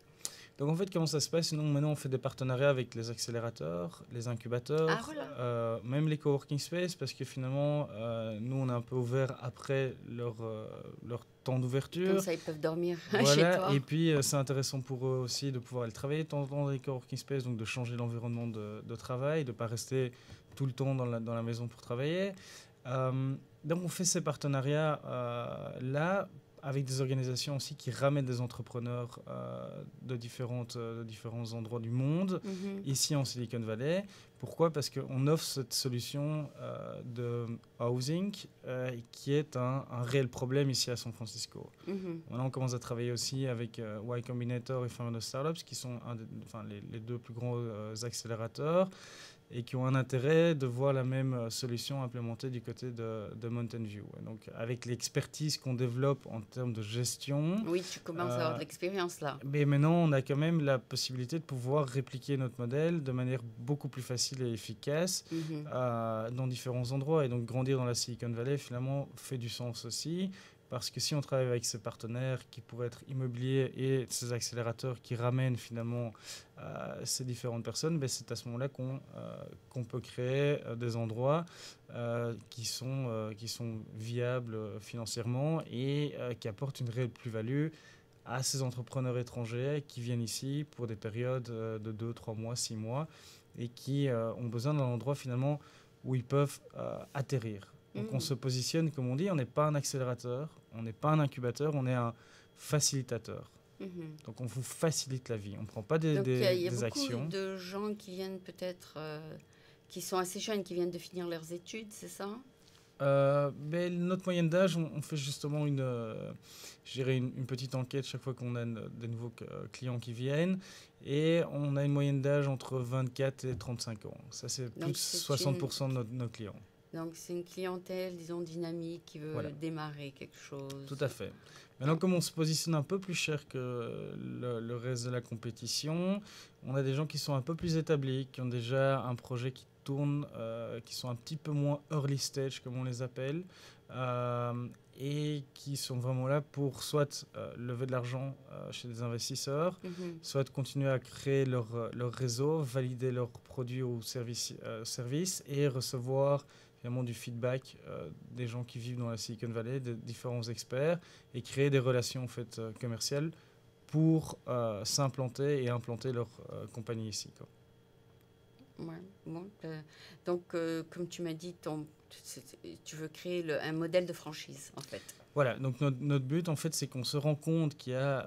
Donc en fait, comment ça se passe? Nous, maintenant, on fait des partenariats avec les accélérateurs, les incubateurs, Ah, voilà. même les coworking space, parce que finalement, nous, on est un peu ouvert après leur temps Comme d'ouverture. ça, ils peuvent dormir chez Voilà, toi. et puis c'est intéressant pour eux aussi de pouvoir aller travailler de temps en temps dans les coworking space, donc de changer l'environnement de travail, de ne pas rester tout le temps dans la maison pour travailler. Donc on fait ces partenariats là avec des organisations aussi qui ramènent des entrepreneurs de différents endroits du monde, Mhm. ici en Silicon Valley. Pourquoi? Parce qu'on offre cette solution de housing qui est un réel problème ici à San Francisco. Mhm. Maintenant, on commence à travailler aussi avec Y Combinator et Founder Startups, qui sont les deux plus gros accélérateurs et qui ont un intérêt de voir la même solution implémentée du côté de Mountain View. Et donc, avec l'expertise qu'on développe en termes de gestion, Oui, tu commences à avoir de l'expérience là. mais maintenant, on a quand même la possibilité de pouvoir répliquer notre modèle de manière beaucoup plus facile et efficace Mhm. dans différents endroits. Et donc, grandir dans la Silicon Valley, finalement, fait du sens aussi. Parce que si on travaille avec ses partenaires qui pourraient être immobiliers et ces accélérateurs qui ramènent finalement ces différentes personnes, ben c'est à ce moment-là qu'on peut créer des endroits qui sont viables financièrement et qui apportent une réelle plus-value à ces entrepreneurs étrangers qui viennent ici pour des périodes de 2, 3 mois, 6 mois et qui ont besoin d'un endroit finalement où ils peuvent atterrir. Donc on se positionne, comme on dit, on n'est pas un accélérateur, on n'est pas un incubateur, on est un facilitateur. Mhm. Donc on vous facilite la vie, on ne prend pas Donc il y a des beaucoup actions. de gens qui viennent peut-être, qui sont assez jeunes, qui viennent de finir leurs études, c'est ça? Mais notre moyenne d'âge, on fait justement je dirais une petite enquête chaque fois qu'on a des nouveaux clients qui viennent. Et on a une moyenne d'âge entre 24 et 35 ans. Ça, c'est plus Donc de c'est 60% de nos clients. Donc c'est une clientèle, disons, dynamique qui veut Voilà, démarrer quelque tout chose. à fait. Maintenant, comme on se positionne un peu plus cher que le reste de la compétition, on a des gens qui sont un peu plus établis, qui ont déjà un projet qui tourne, qui sont un petit peu moins early stage, comme on les appelle, et qui sont vraiment là pour soit lever de l'argent chez des investisseurs, Mhm. soit continuer à créer leur réseau, valider leurs produits ou services et recevoir finalement du feedback des gens qui vivent dans la Silicon Valley, des différents experts, et créer des relations en fait, commerciales pour s'implanter et implanter leur compagnie ici, quoi. Ouais, bon, donc, comme tu m'as dit, tu veux créer un modèle de franchise, en fait. Voilà, donc notre but, en fait, c'est qu'on se rend compte qu'il y a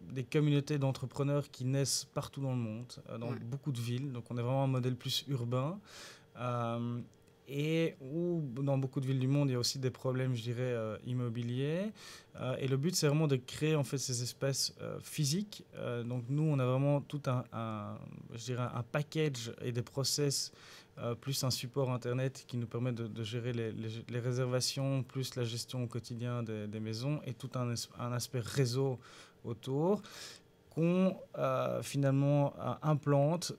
des communautés d'entrepreneurs qui naissent partout dans le monde, dans Ouais. beaucoup de villes. Donc, on est vraiment un modèle plus urbain. Euh, et où, dans beaucoup de villes du monde, il y a aussi des problèmes, je dirais, immobiliers. Et le but, c'est vraiment de créer, en fait, ces espaces physiques. Donc, nous, on a vraiment tout je dirais, un package et des process plus un support Internet qui nous permet de gérer les réservations, plus la gestion au quotidien des maisons et tout un aspect réseau autour qu'on finalement implante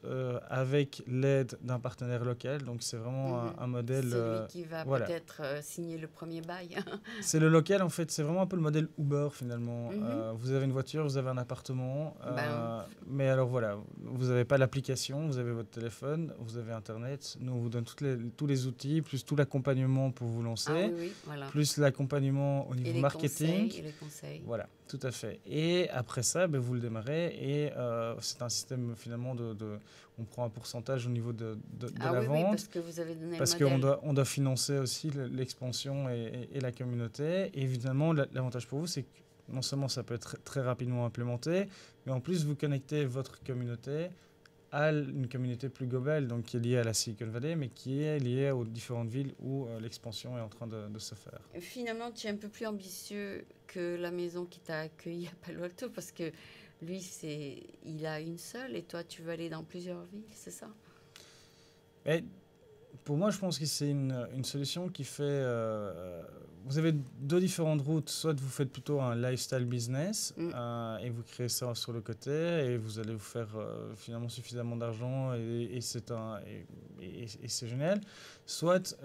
avec l'aide d'un partenaire local. Donc c'est vraiment Mhm. un modèle... C'est lui qui va voilà. peut-être signer le premier bail. C'est le local, en fait, c'est vraiment un peu le modèle Uber, finalement. Mhm. Vous avez une voiture, vous avez un appartement, Ben, mais alors voilà, vous n'avez pas l'application, vous avez votre téléphone, vous avez Internet. Nous, on vous donne tous les outils, plus tout l'accompagnement pour vous ah lancer, oui, oui, voilà. plus l'accompagnement au Et niveau les marketing. conseils, et les conseils. Voilà, tout à fait. Et après ça, ben, vous le démarrez et c'est un système finalement on prend un pourcentage au niveau de Ah la oui, oui, parce vente que vous avez donné le parce qu'on modèle. on doit financer aussi l'expansion et la communauté. Et évidemment, l'avantage pour vous, c'est que non seulement ça peut être très rapidement implémenté, mais en plus vous connectez votre communauté à une communauté plus globale, donc qui est liée à la Silicon Valley, mais qui est liée aux différentes villes où l'expansion est en train de se faire. Finalement, tu es un peu plus ambitieux que la maison qui t'a accueilli à Palo Alto, parce que lui, il a une seule, et toi, tu veux aller dans plusieurs villes, c'est ça? Mais pour moi, je pense que c'est une solution qui fait... vous avez deux différentes routes. Soit vous faites plutôt un lifestyle business et vous créez ça sur le côté et vous allez vous faire finalement suffisamment d'argent et c'est génial. Soit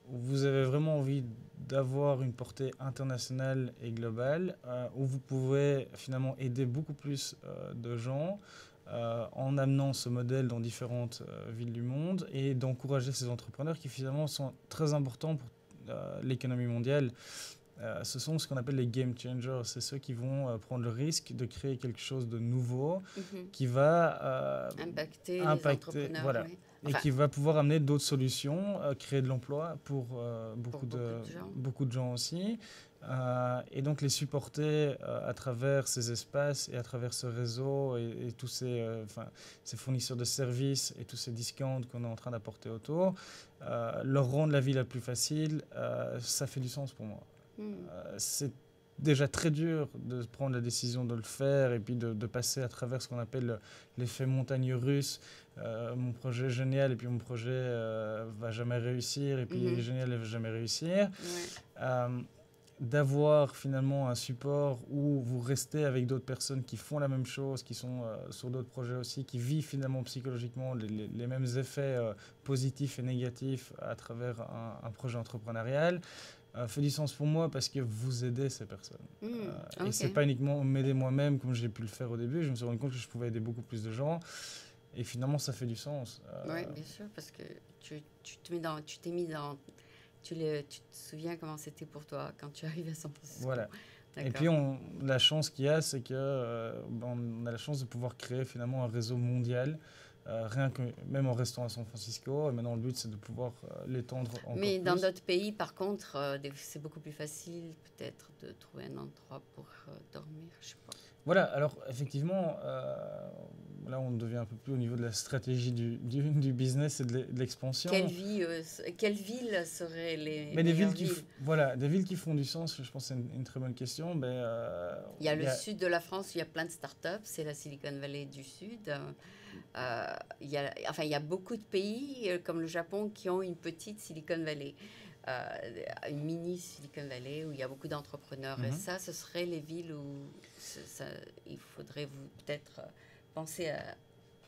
vous avez vraiment envie d'avoir une portée internationale et globale, où vous pouvez finalement aider beaucoup plus de gens en amenant ce modèle dans différentes villes du monde et d'encourager ces entrepreneurs qui finalement sont très importants pour l'économie mondiale. Ce sont ce qu'on appelle les game changers. C'est ceux qui vont prendre le risque de créer quelque chose de nouveau qui va Impacter les impacter, entrepreneurs, voilà, oui. et Enfin, qui va pouvoir amener d'autres solutions, créer de l'emploi pour, pour beaucoup de gens. beaucoup de gens aussi. Et donc les supporter à travers ces espaces et à travers ce réseau et tous ces fournisseurs de services et tous ces discounts qu'on est en train d'apporter autour, leur rendre la vie la plus facile, ça fait du sens pour moi. C'est déjà très dur de prendre la décision de le faire et puis de passer à travers ce qu'on appelle l'effet montagne russe. Mon projet est génial et puis mon projet va jamais réussir et puis il est génial et va jamais réussir. D'avoir finalement un support où vous restez avec d'autres personnes qui font la même chose, qui sont sur d'autres projets aussi, qui vivent finalement psychologiquement les mêmes effets positifs et négatifs à travers un projet entrepreneurial, fait du sens pour moi parce que vous aidez ces personnes. Et c'est pas uniquement m'aider moi-même comme j'ai pu le faire au début, je me suis rendu compte que je pouvais aider beaucoup plus de gens et finalement ça fait du sens. Oui, bien sûr, parce que tu t'es mis dans... Tu te souviens comment c'était pour toi quand tu arrives à San Francisco. Voilà. Et puis la chance qu'il y a, c'est que on a la chance de pouvoir créer finalement un réseau mondial. Rien que même en restant à San Francisco, et maintenant le but c'est de pouvoir l'étendre encore plus. Mais dans d'autres pays, par contre, c'est beaucoup plus facile peut-être de trouver un endroit pour dormir, je sais pas. Voilà, alors effectivement, là on devient un peu plus au niveau de la stratégie du business et de l'expansion. Quelle ville seraient les mais meilleures villes Voilà, des villes qui font du sens, je pense que c'est une très bonne question. Il y a le sud de la France, où il y a plein de startups, c'est la Silicon Valley du Sud. Il y a beaucoup de pays comme le Japon qui ont une petite Silicon Valley. Une mini Silicon Valley où il y a beaucoup d'entrepreneurs. Et ça, ce seraient les villes où il faudrait peut-être penser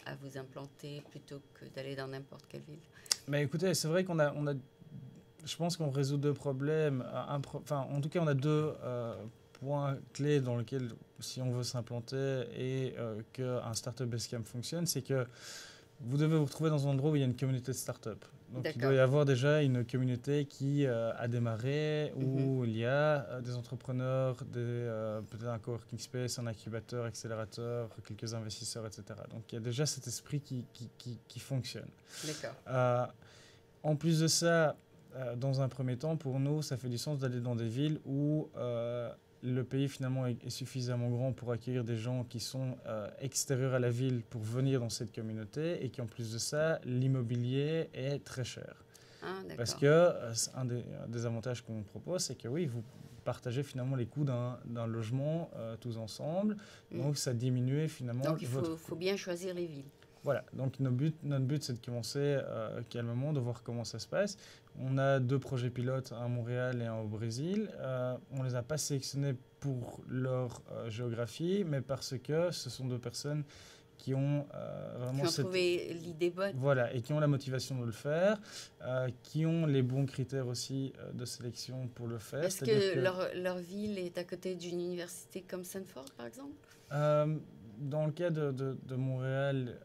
à vous implanter plutôt que d'aller dans n'importe quelle ville. Mais écoutez, c'est vrai qu'on a, je pense qu'on résout deux problèmes. En tout cas, on a deux points clés dans lesquels, si on veut s'implanter et qu'un Startup Basecamp fonctionne, c'est que vous devez vous retrouver dans un endroit où il y a une communauté de start-up. Donc il doit y avoir déjà une communauté qui a démarré, où il y a des entrepreneurs, peut-être un coworking space, un incubateur, accélérateur, quelques investisseurs, etc. Donc il y a déjà cet esprit qui fonctionne. D'accord. En plus de ça, dans un premier temps, pour nous, ça fait du sens d'aller dans des villes où le pays finalement est suffisamment grand pour accueillir des gens qui sont extérieurs à la ville pour venir dans cette communauté et qui en plus de ça, l'immobilier est très cher. Parce que un des avantages qu'on propose, c'est que oui, vous partagez finalement les coûts d'un logement tous ensemble, donc ça diminue finalement donc il faut bien choisir les villes. Voilà, donc notre but c'est de commencer calmement, de voir comment ça se passe. On a 2 projets pilotes, un à Montréal et un au Brésil. On ne les a pas sélectionnés pour leur géographie, mais parce que ce sont 2 personnes qui ont vraiment trouvé l'idée bonne. Voilà, et qui ont la motivation de le faire, qui ont les bons critères aussi de sélection pour le faire. Est-ce que leur ville est à côté d'une université comme Stanford, par exemple? Dans le cas de Montréal,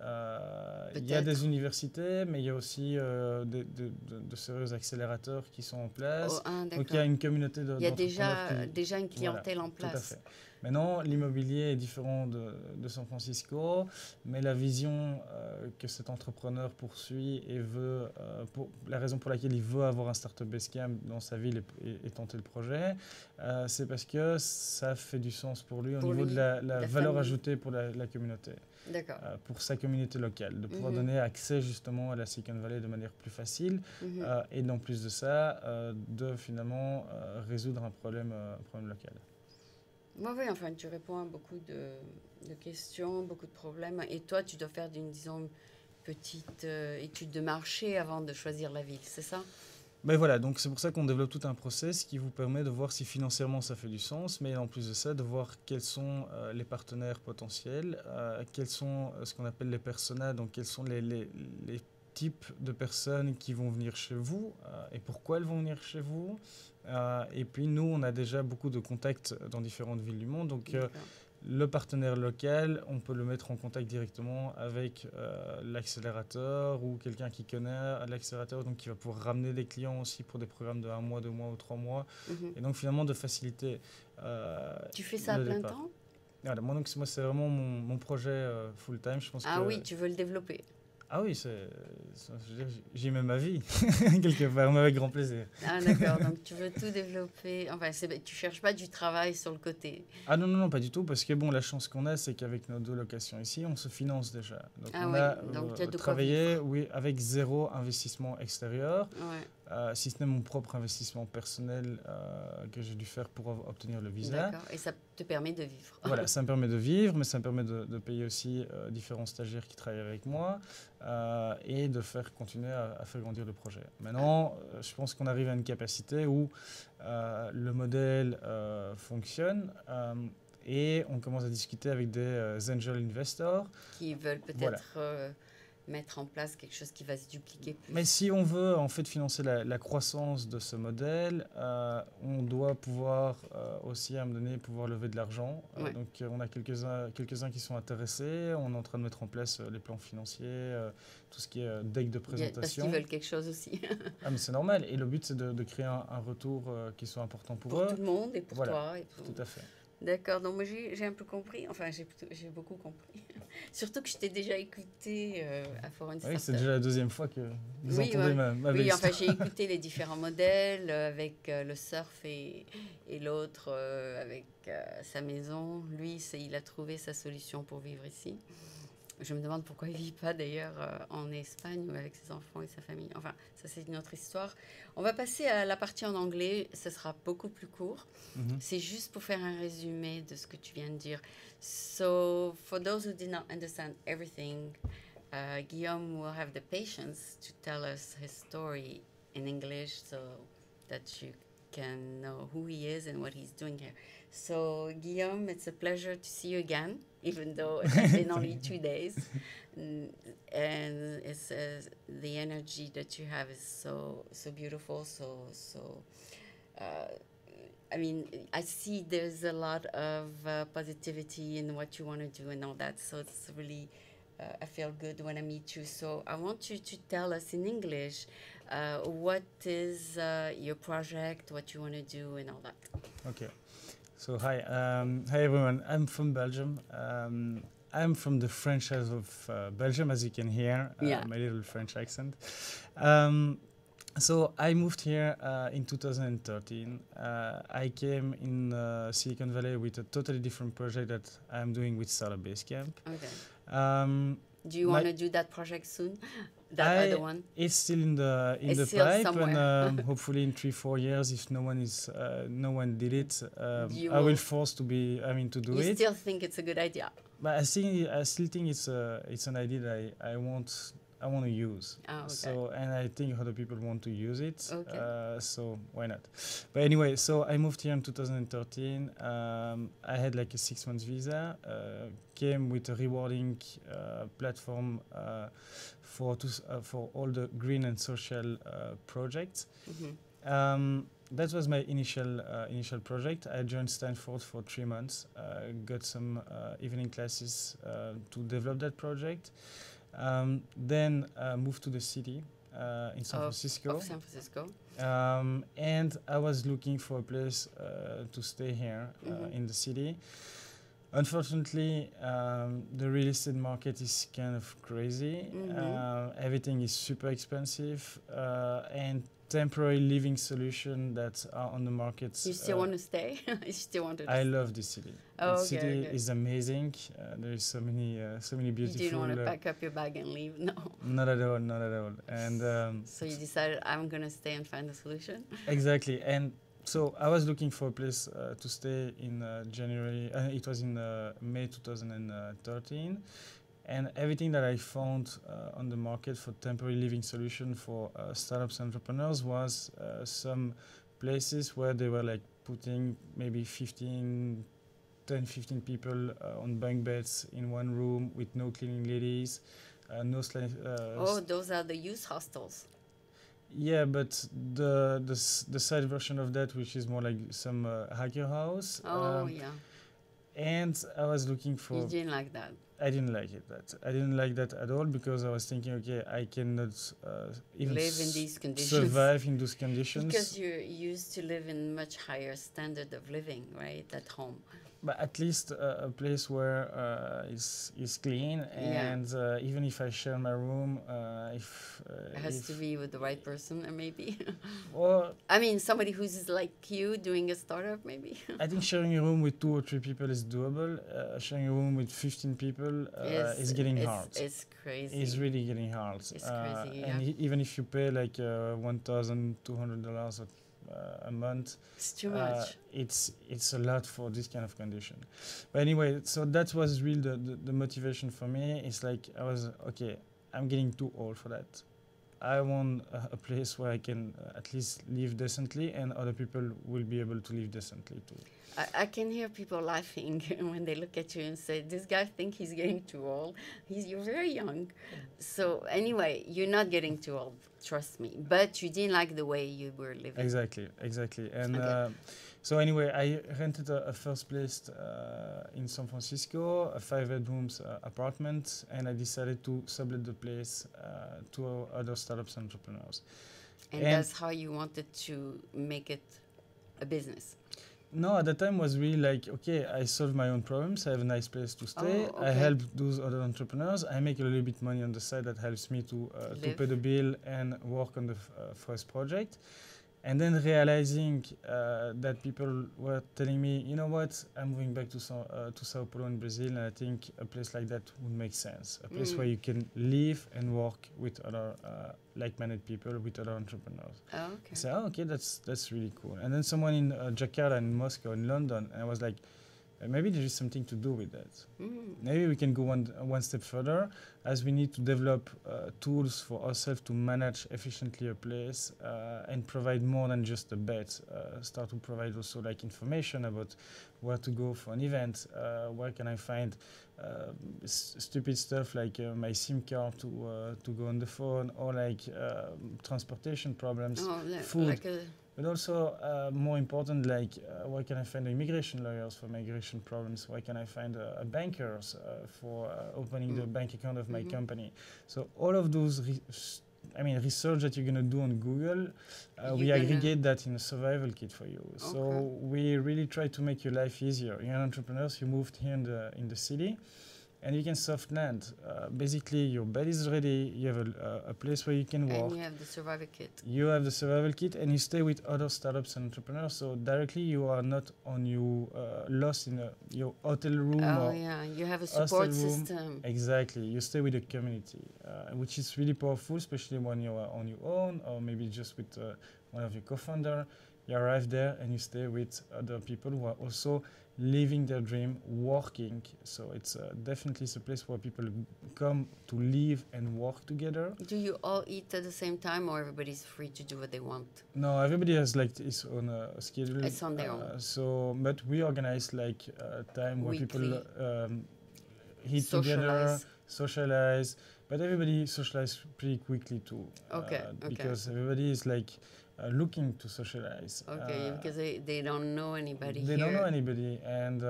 il y a des universités, mais il y a aussi de sérieux accélérateurs qui sont en place. Donc il y a une communauté d'entrepreneurs. Il y a déjà une clientèle en place. Tout à fait. Maintenant, l'immobilier est différent de San Francisco, mais la vision que cet entrepreneur poursuit et veut, la raison pour laquelle il veut avoir un Startup Basecamp dans sa ville et tenter le projet, c'est parce que ça fait du sens pour lui au niveau de la valeur ajoutée pour la communauté. D'accord. Pour sa communauté locale, de pouvoir donner accès justement à la Silicon Valley de manière plus facile et en plus de ça, de finalement résoudre un problème local. Oui, enfin, tu réponds à beaucoup de questions, beaucoup de problèmes. Et toi, tu dois faire disons, petite étude de marché avant de choisir la ville, c'est ça? Ben voilà, donc c'est pour ça qu'on développe tout un process qui vous permet de voir si financièrement ça fait du sens, mais en plus de ça, de voir quels sont les partenaires potentiels, quels sont ce qu'on appelle les personas, donc quels sont les type de personnes qui vont venir chez vous et pourquoi elles vont venir chez vous. Et puis nous, on a déjà beaucoup de contacts dans différentes villes du monde. Donc le partenaire local, on peut le mettre en contact directement avec l'accélérateur ou quelqu'un qui connaît l'accélérateur, donc qui va pouvoir ramener des clients aussi pour des programmes de 1 mois, 2 mois ou 3 mois. Et donc finalement de faciliter Tu fais ça à plein temps? Voilà, moi, c'est vraiment mon projet full-time. Je pense oui, tu veux le développer. Ah oui, j'y mets ma vie, quelque part, mais avec grand plaisir. Ah d'accord, donc tu veux tout développer, enfin tu cherches pas du travail sur le côté. Ah non, pas du tout, parce que bon, la chance qu'on a, c'est qu'avec nos 2 locations ici, on se finance déjà. Donc on a travaillé avec 0 investissement extérieur, si ce n'est mon propre investissement personnel que j'ai dû faire pour obtenir le visa. D'accord, et ça te permet de vivre. Voilà, ça me permet de vivre, mais ça me permet de payer aussi différents stagiaires qui travaillent avec moi et de faire continuer à faire grandir le projet. Maintenant, je pense qu'on arrive à une capacité où le modèle fonctionne et on commence à discuter avec des angel investors. Qui veulent peut-être mettre en place quelque chose qui va se dupliquer plus. Mais si on veut en fait financer la croissance de ce modèle, on doit pouvoir aussi à un moment donné pouvoir lever de l'argent. Donc on a quelques-uns qui sont intéressés. On est en train de mettre en place les plans financiers, tout ce qui est deck de présentation. Parce qu'ils veulent quelque chose aussi. Mais c'est normal. Et le but c'est de créer un retour qui soit important pour eux. Pour tout le monde et pour toi. Et pour... Tout à fait. D'accord, donc moi j'ai un peu compris, enfin j'ai beaucoup compris. Surtout que je t'ai déjà écouté à Foreign Startup. Oui, c'est déjà la 2e fois que vous entendez ma belle histoire. Enfin j'ai écouté les différents modèles avec le surf et l'autre avec sa maison. Lui, il a trouvé sa solution pour vivre ici. Je me demande pourquoi il ne vit pas d'ailleurs en Espagne ou avec ses enfants et sa famille. Enfin, ça c'est une autre histoire. On va passer à la partie en anglais. Ce sera beaucoup plus court. C'est juste pour faire un résumé de ce que tu viens de dire. So, for those who did not understand everything, Guillaume will have the patience to tell us his story in English so that you can know who he is and what he's doing here. So, Guillaume, it's a pleasure to see you again, even though it has been only 2 days. And it's the energy that you have is so beautiful. I mean, I see there's a lot of positivity in what you want to do and all that. So it's really, I feel good when I meet you. So I want you to tell us in English what is your project, what you want to do, and all that. Okay. So hi everyone. I'm from Belgium. I'm from the French side of Belgium, as you can hear, my little French accent. So I moved here in 2013. I came in Silicon Valley with a totally different project that I'm doing with Startup Basecamp. Okay. Do you want to do that project soon? That other one? It's still in the pipe, somewhere. And hopefully in 3-4 years, if no one did it, I will force to do it. You still think it's a good idea? But I still think it's an idea that I want to use. Okay. So, and I think other people want to use it. Okay. So why not? But anyway, so I moved here in 2013. I had like a 6 months visa. Came with a rewarding platform for all the green and social projects. That was my initial project. I joined Stanford for 3 months. Got some evening classes to develop that project. Then moved to the city in San Francisco. San Francisco. And I was looking for a place to stay here in the city. Unfortunately, the real estate market is kind of crazy. Everything is super expensive, and temporary living solution that are on the market. You still want to stay? You still want to? I love this city. The city is amazing. There is so many beautiful. You didn't want to pack up your bag and leave, no? Not at all, not at all. And so you decided I'm gonna stay and find a solution. Exactly, and so I was looking for a place to stay in January. It was in May 2013. And everything that I found on the market for temporary living solution for startups and entrepreneurs was some places where they were like putting maybe 10, 15 people on bunk beds in one room with no cleaning ladies, no slave. Oh, those are the youth hostels. Yeah, but the side version of that, which is more like some hacker house. Oh, yeah. And I was looking for. You didn't like that. I didn't like it. I didn't like that at all because I was thinking, okay, I cannot even live in these conditions. survive in those conditions. Because you're used to live in much higher standard of living, right, at home. But at least a place where is clean, and even if I share my room, it has to be with the right person, maybe. Or I mean, somebody who's like you doing a startup, maybe. I think sharing a room with 2 or 3 people is doable. Sharing a room with 15 people is getting hard. It's crazy. It's really getting hard. It's crazy. And even if you pay like $1,200 a month, it's too much. It's a lot for this kind of condition. But anyway, so that was really the motivation for me. It's like I was okay, I'm getting too old for that. I want a place where I can at least live decently, and other people will be able to live decently too. I can hear people laughing when they look at you and say, "This guy thinks he's getting too old. You're very young." So anyway, you're not getting too old. Trust me. But you didn't like the way you were living. Exactly. And so anyway, I rented a first place in San Francisco, a 5 bedrooms apartment, and I decided to sublet the place to other startups and entrepreneurs. And that's how you wanted to make it a business? No, at the time was really like, okay, I solve my own problems. I have a nice place to stay. Oh, okay. I help those other entrepreneurs. I make a little bit money on the side that helps me to pay the bill and work on the first project. And then realizing that people were telling me, you know what, I'm moving back to Sao Paulo in Brazil, and I think a place like that would make sense. A place where you can live and work with other like-minded people, with other entrepreneurs. Oh, okay. I said, okay, that's really cool. And then someone in Jakarta, in Moscow, in London, and I was like, maybe there is something to do with that. Maybe we can go one step further, as we need to develop tools for ourselves to manage efficiently a place and provide more than just a bed. Start to provide also like information about where to go for an event, where can I find stupid stuff like my SIM card to go on the phone, or like transportation problems, food. Like but also, more important, like where can I find immigration lawyers for migration problems? Where can I find bankers for opening the bank account of my company? So all of those, research that you're gonna do on Google, we aggregate that in a survival kit for you. Okay. So we really try to make your life easier. You're an entrepreneur, you moved here in the city, and you can soft land. Basically, your bed is ready. You have a place where you can work. And you have the survival kit. You have the survival kit, and you stay with other startups and entrepreneurs. So directly, you are not on you lost in your hotel room. Oh yeah, you have a support system. Exactly, you stay with the community, which is really powerful, especially when you are on your own, or maybe just with one of your co-founder. You arrive there and you stay with other people who are also living their dream, working. So it's definitely a place where people come to live and work together. Do you all eat at the same time, or everybody's free to do what they want? No, everybody has like his own schedule. It's on their own. So, but we organize like time where weekly. People eat together, socialize. But everybody socialize pretty quickly too. Because everybody is like looking to socialize. Okay, because they don't know anybody They don't know anybody, and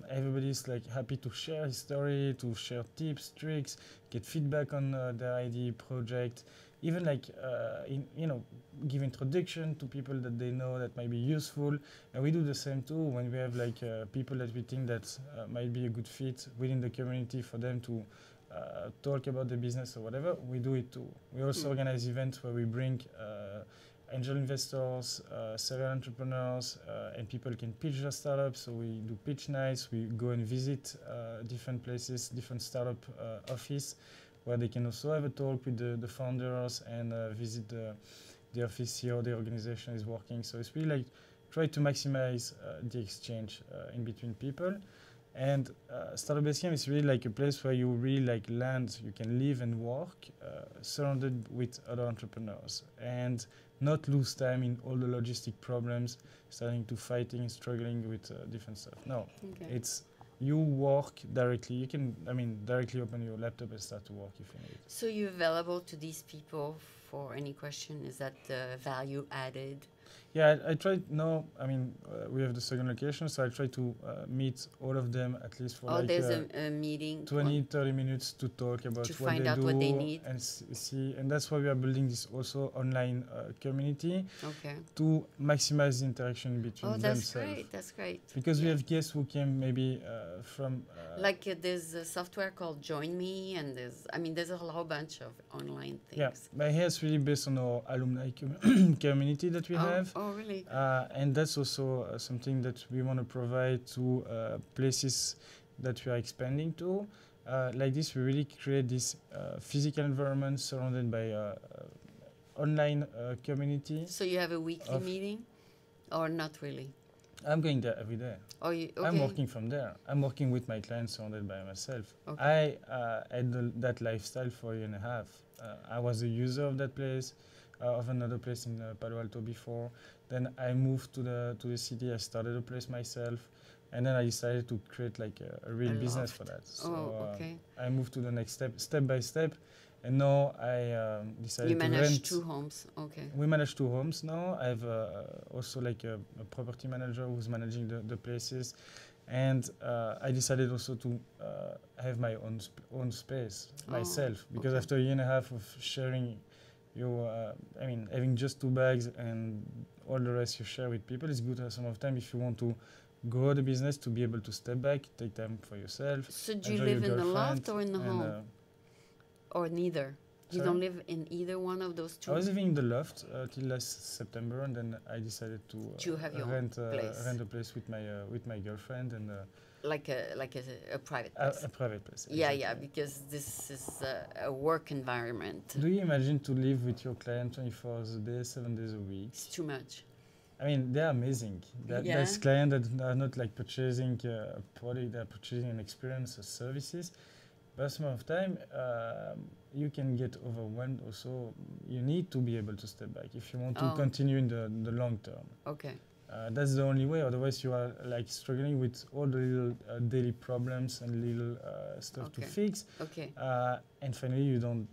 everybody is like happy to share his story, to share tips, tricks, get feedback on their idea, project, even like give introduction to people that they know that might be useful. And we do the same too when we have like people that we think that might be a good fit within the community for them to talk about the business or whatever. We do it too. We also organize events where we bring angel investors, serial entrepreneurs, and people can pitch their startups. So we do pitch nights. We go and visit different places, different startup office, where they can also have a talk with the founders and visit the office, see how the organization is working. So it's really like try to maximize the exchange in between people. And Startup Basecamp is really like a place where you really like land, you can live and work surrounded with other entrepreneurs and not lose time in all the logistic problems, starting to fighting, struggling with different stuff. No, it's you work directly. You can, I mean, directly open your laptop and start to work if you need. So you're available to these people for any question? Is that the value added? Yeah, I try no. I mean, we have the second location, so I try to meet all of them at least for Oh, like there's a meeting 20, 30 minutes to talk about to what find they out do what they need. and see. And that's why we are building this also online community Okay. to maximize the interaction between Oh, that's themselves. great. That's great. Because we Yeah. have guests who came maybe from Like there's a software called Join Me, and there's a whole bunch of online things. yeah, but here it's really based on our alumni community that we have. Oh, really? And that's also something that we want to provide to places that we are expanding to. Like this, we really create this physical environment surrounded by online community. So you have a weekly meeting, or not really? I'm going there every day. Oh, okay. I'm working from there. I'm working with my clients surrounded by myself. Okay. I had that lifestyle for a year and a half. I was a user of that place, of another place in Palo Alto before. Then I moved to the city. I started a place myself, and then I decided to create like a real business for that. So okay. I moved to the next step by step, and now I decided You to manage rent. 2 homes. Okay. We manage 2 homes now. I have also like a property manager who's managing the places, and I decided also to have my own space myself, because okay. after a year and a half of sharing, I mean, having just 2 bags and all the rest you share with people, it's good to have some of time if you want to grow the business, to be able to step back, take time for yourself. So do you live in the loft or in the home? Or neither? You sorry? don't live in either one of those 2? I was living in the loft till last September, and then I decided to have your rent place. a place with my girlfriend and like a private place. a private place. Yeah, exactly. yeah, because this is a work environment. Do you imagine to live with your client 24 hours a day, 7 days a week? It's too much. I mean, they're amazing. There's clients that are not like purchasing a product; they're purchasing an experience or services. But some of the time, you can get overwhelmed. Also, you need to be able to step back if you want to continue in the long term. Okay. That's the only way. Otherwise, you are like struggling with all the little daily problems and little stuff to fix. Okay. And finally, you don't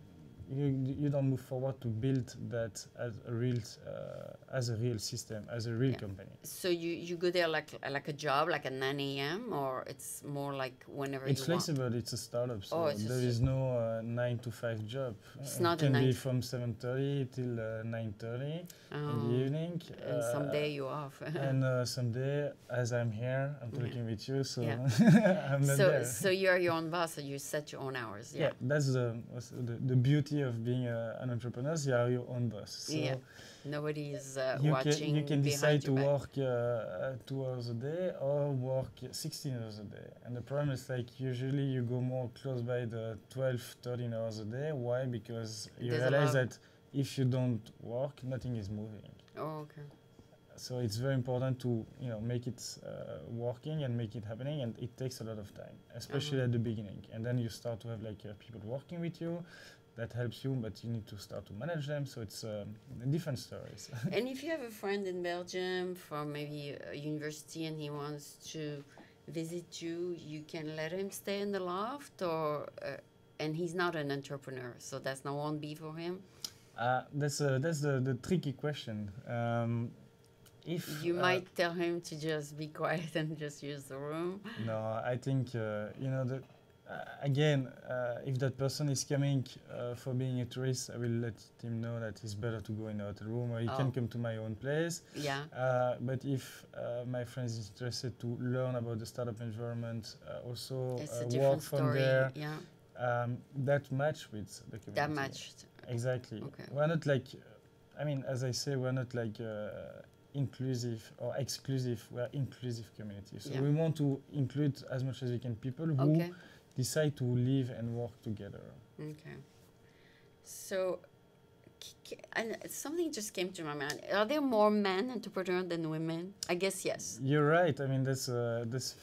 move forward to build that as a real system, as a real company. So you go there like a job, like at 9 a.m., or it's more like whenever it's you flexible. want? It's a startup, so there is no 9 to 5 job. It's not it can be from 7:30 till 9:30 in the evening. And someday you're off. And someday, as I'm here, I'm talking with you, so I'm not so there. So you're your own boss, so you set your own hours. Yeah, that's the beauty of being an entrepreneur. You are your own boss. So yeah. Nobody is watching. You can decide to back. work 2 hours a day or work 16 hours a day. And the problem is like usually you go more close by the 12, 13 hours a day. Why? Because you realize that if you don't work, nothing is moving. Oh, okay. So it's very important to make it working and make it happening, and it takes a lot of time, especially at the beginning. And then you start to have like people working with you. That helps you, but you need to start to manage them. So it's different stories. And if you have a friend in Belgium from maybe a university and he wants to visit you, you can let him stay in the loft, or and he's not an entrepreneur, so that's not won't be for him. That's the tricky question. If you might tell him to just be quiet and just use the room. No, I think again, if that person is coming for being a tourist, I will let him know that it's better to go in a hotel room, or he can come to my own place. Yeah. But if my friend is interested to learn about the startup environment, also work from there, that match with the community. That matched. Exactly. Okay. We're not like, I mean, as I say, we're not like inclusive or exclusive. We're inclusive community. So we want to include as much as we can people who decide to live and work together. Okay. So, and something just came to my mind. Are there more men entrepreneurs than women? I guess yes. You're right. I mean, that's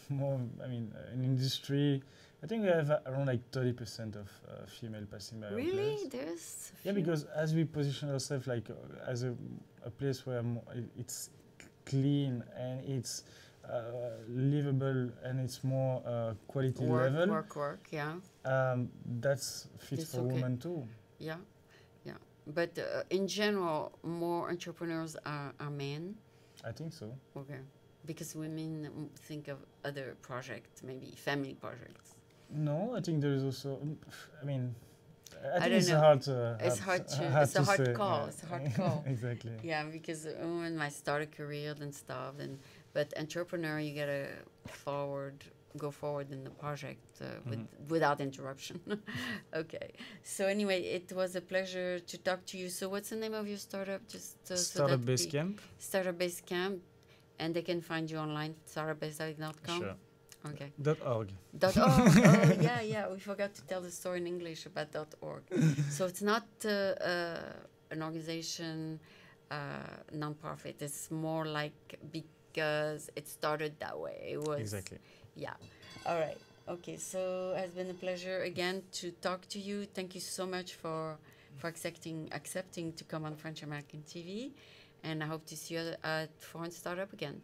more. I mean, in industry, I think we have around like 30% of female passing by our place. Really? There's because as we position ourselves like as a place where it's clean and it's livable and it's more quality level, work, yeah. That's fit It's for okay. women too. Yeah, yeah. But in general, more entrepreneurs are men. I think so. Okay. Because women think of other projects, maybe family projects. No, I think there is also. I mean, I think don't it's know. hard. It's it's a hard say, call. yeah. It's a hard call. Exactly. Yeah, because women might start a career and stuff, but entrepreneur, you gotta go forward in the project without interruption. Okay. So anyway, it was a pleasure to talk to you. So what's the name of your startup? Just Startup Basecamp. Startup Basecamp, and they can find you online. startupbasecamp.com. Sure. Okay. .org. .org. Oh, yeah. We forgot to tell the story in English about .org. So it's not an organization, non-profit. It's more like because it started that way. It was Exactly. Yeah. All right. Okay. So it has been a pleasure again to talk to you. Thank you so much for accepting to come on French American TV, and I hope to see you at Foreign Startup again.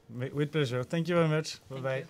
With pleasure. Thank you very much. Bye bye.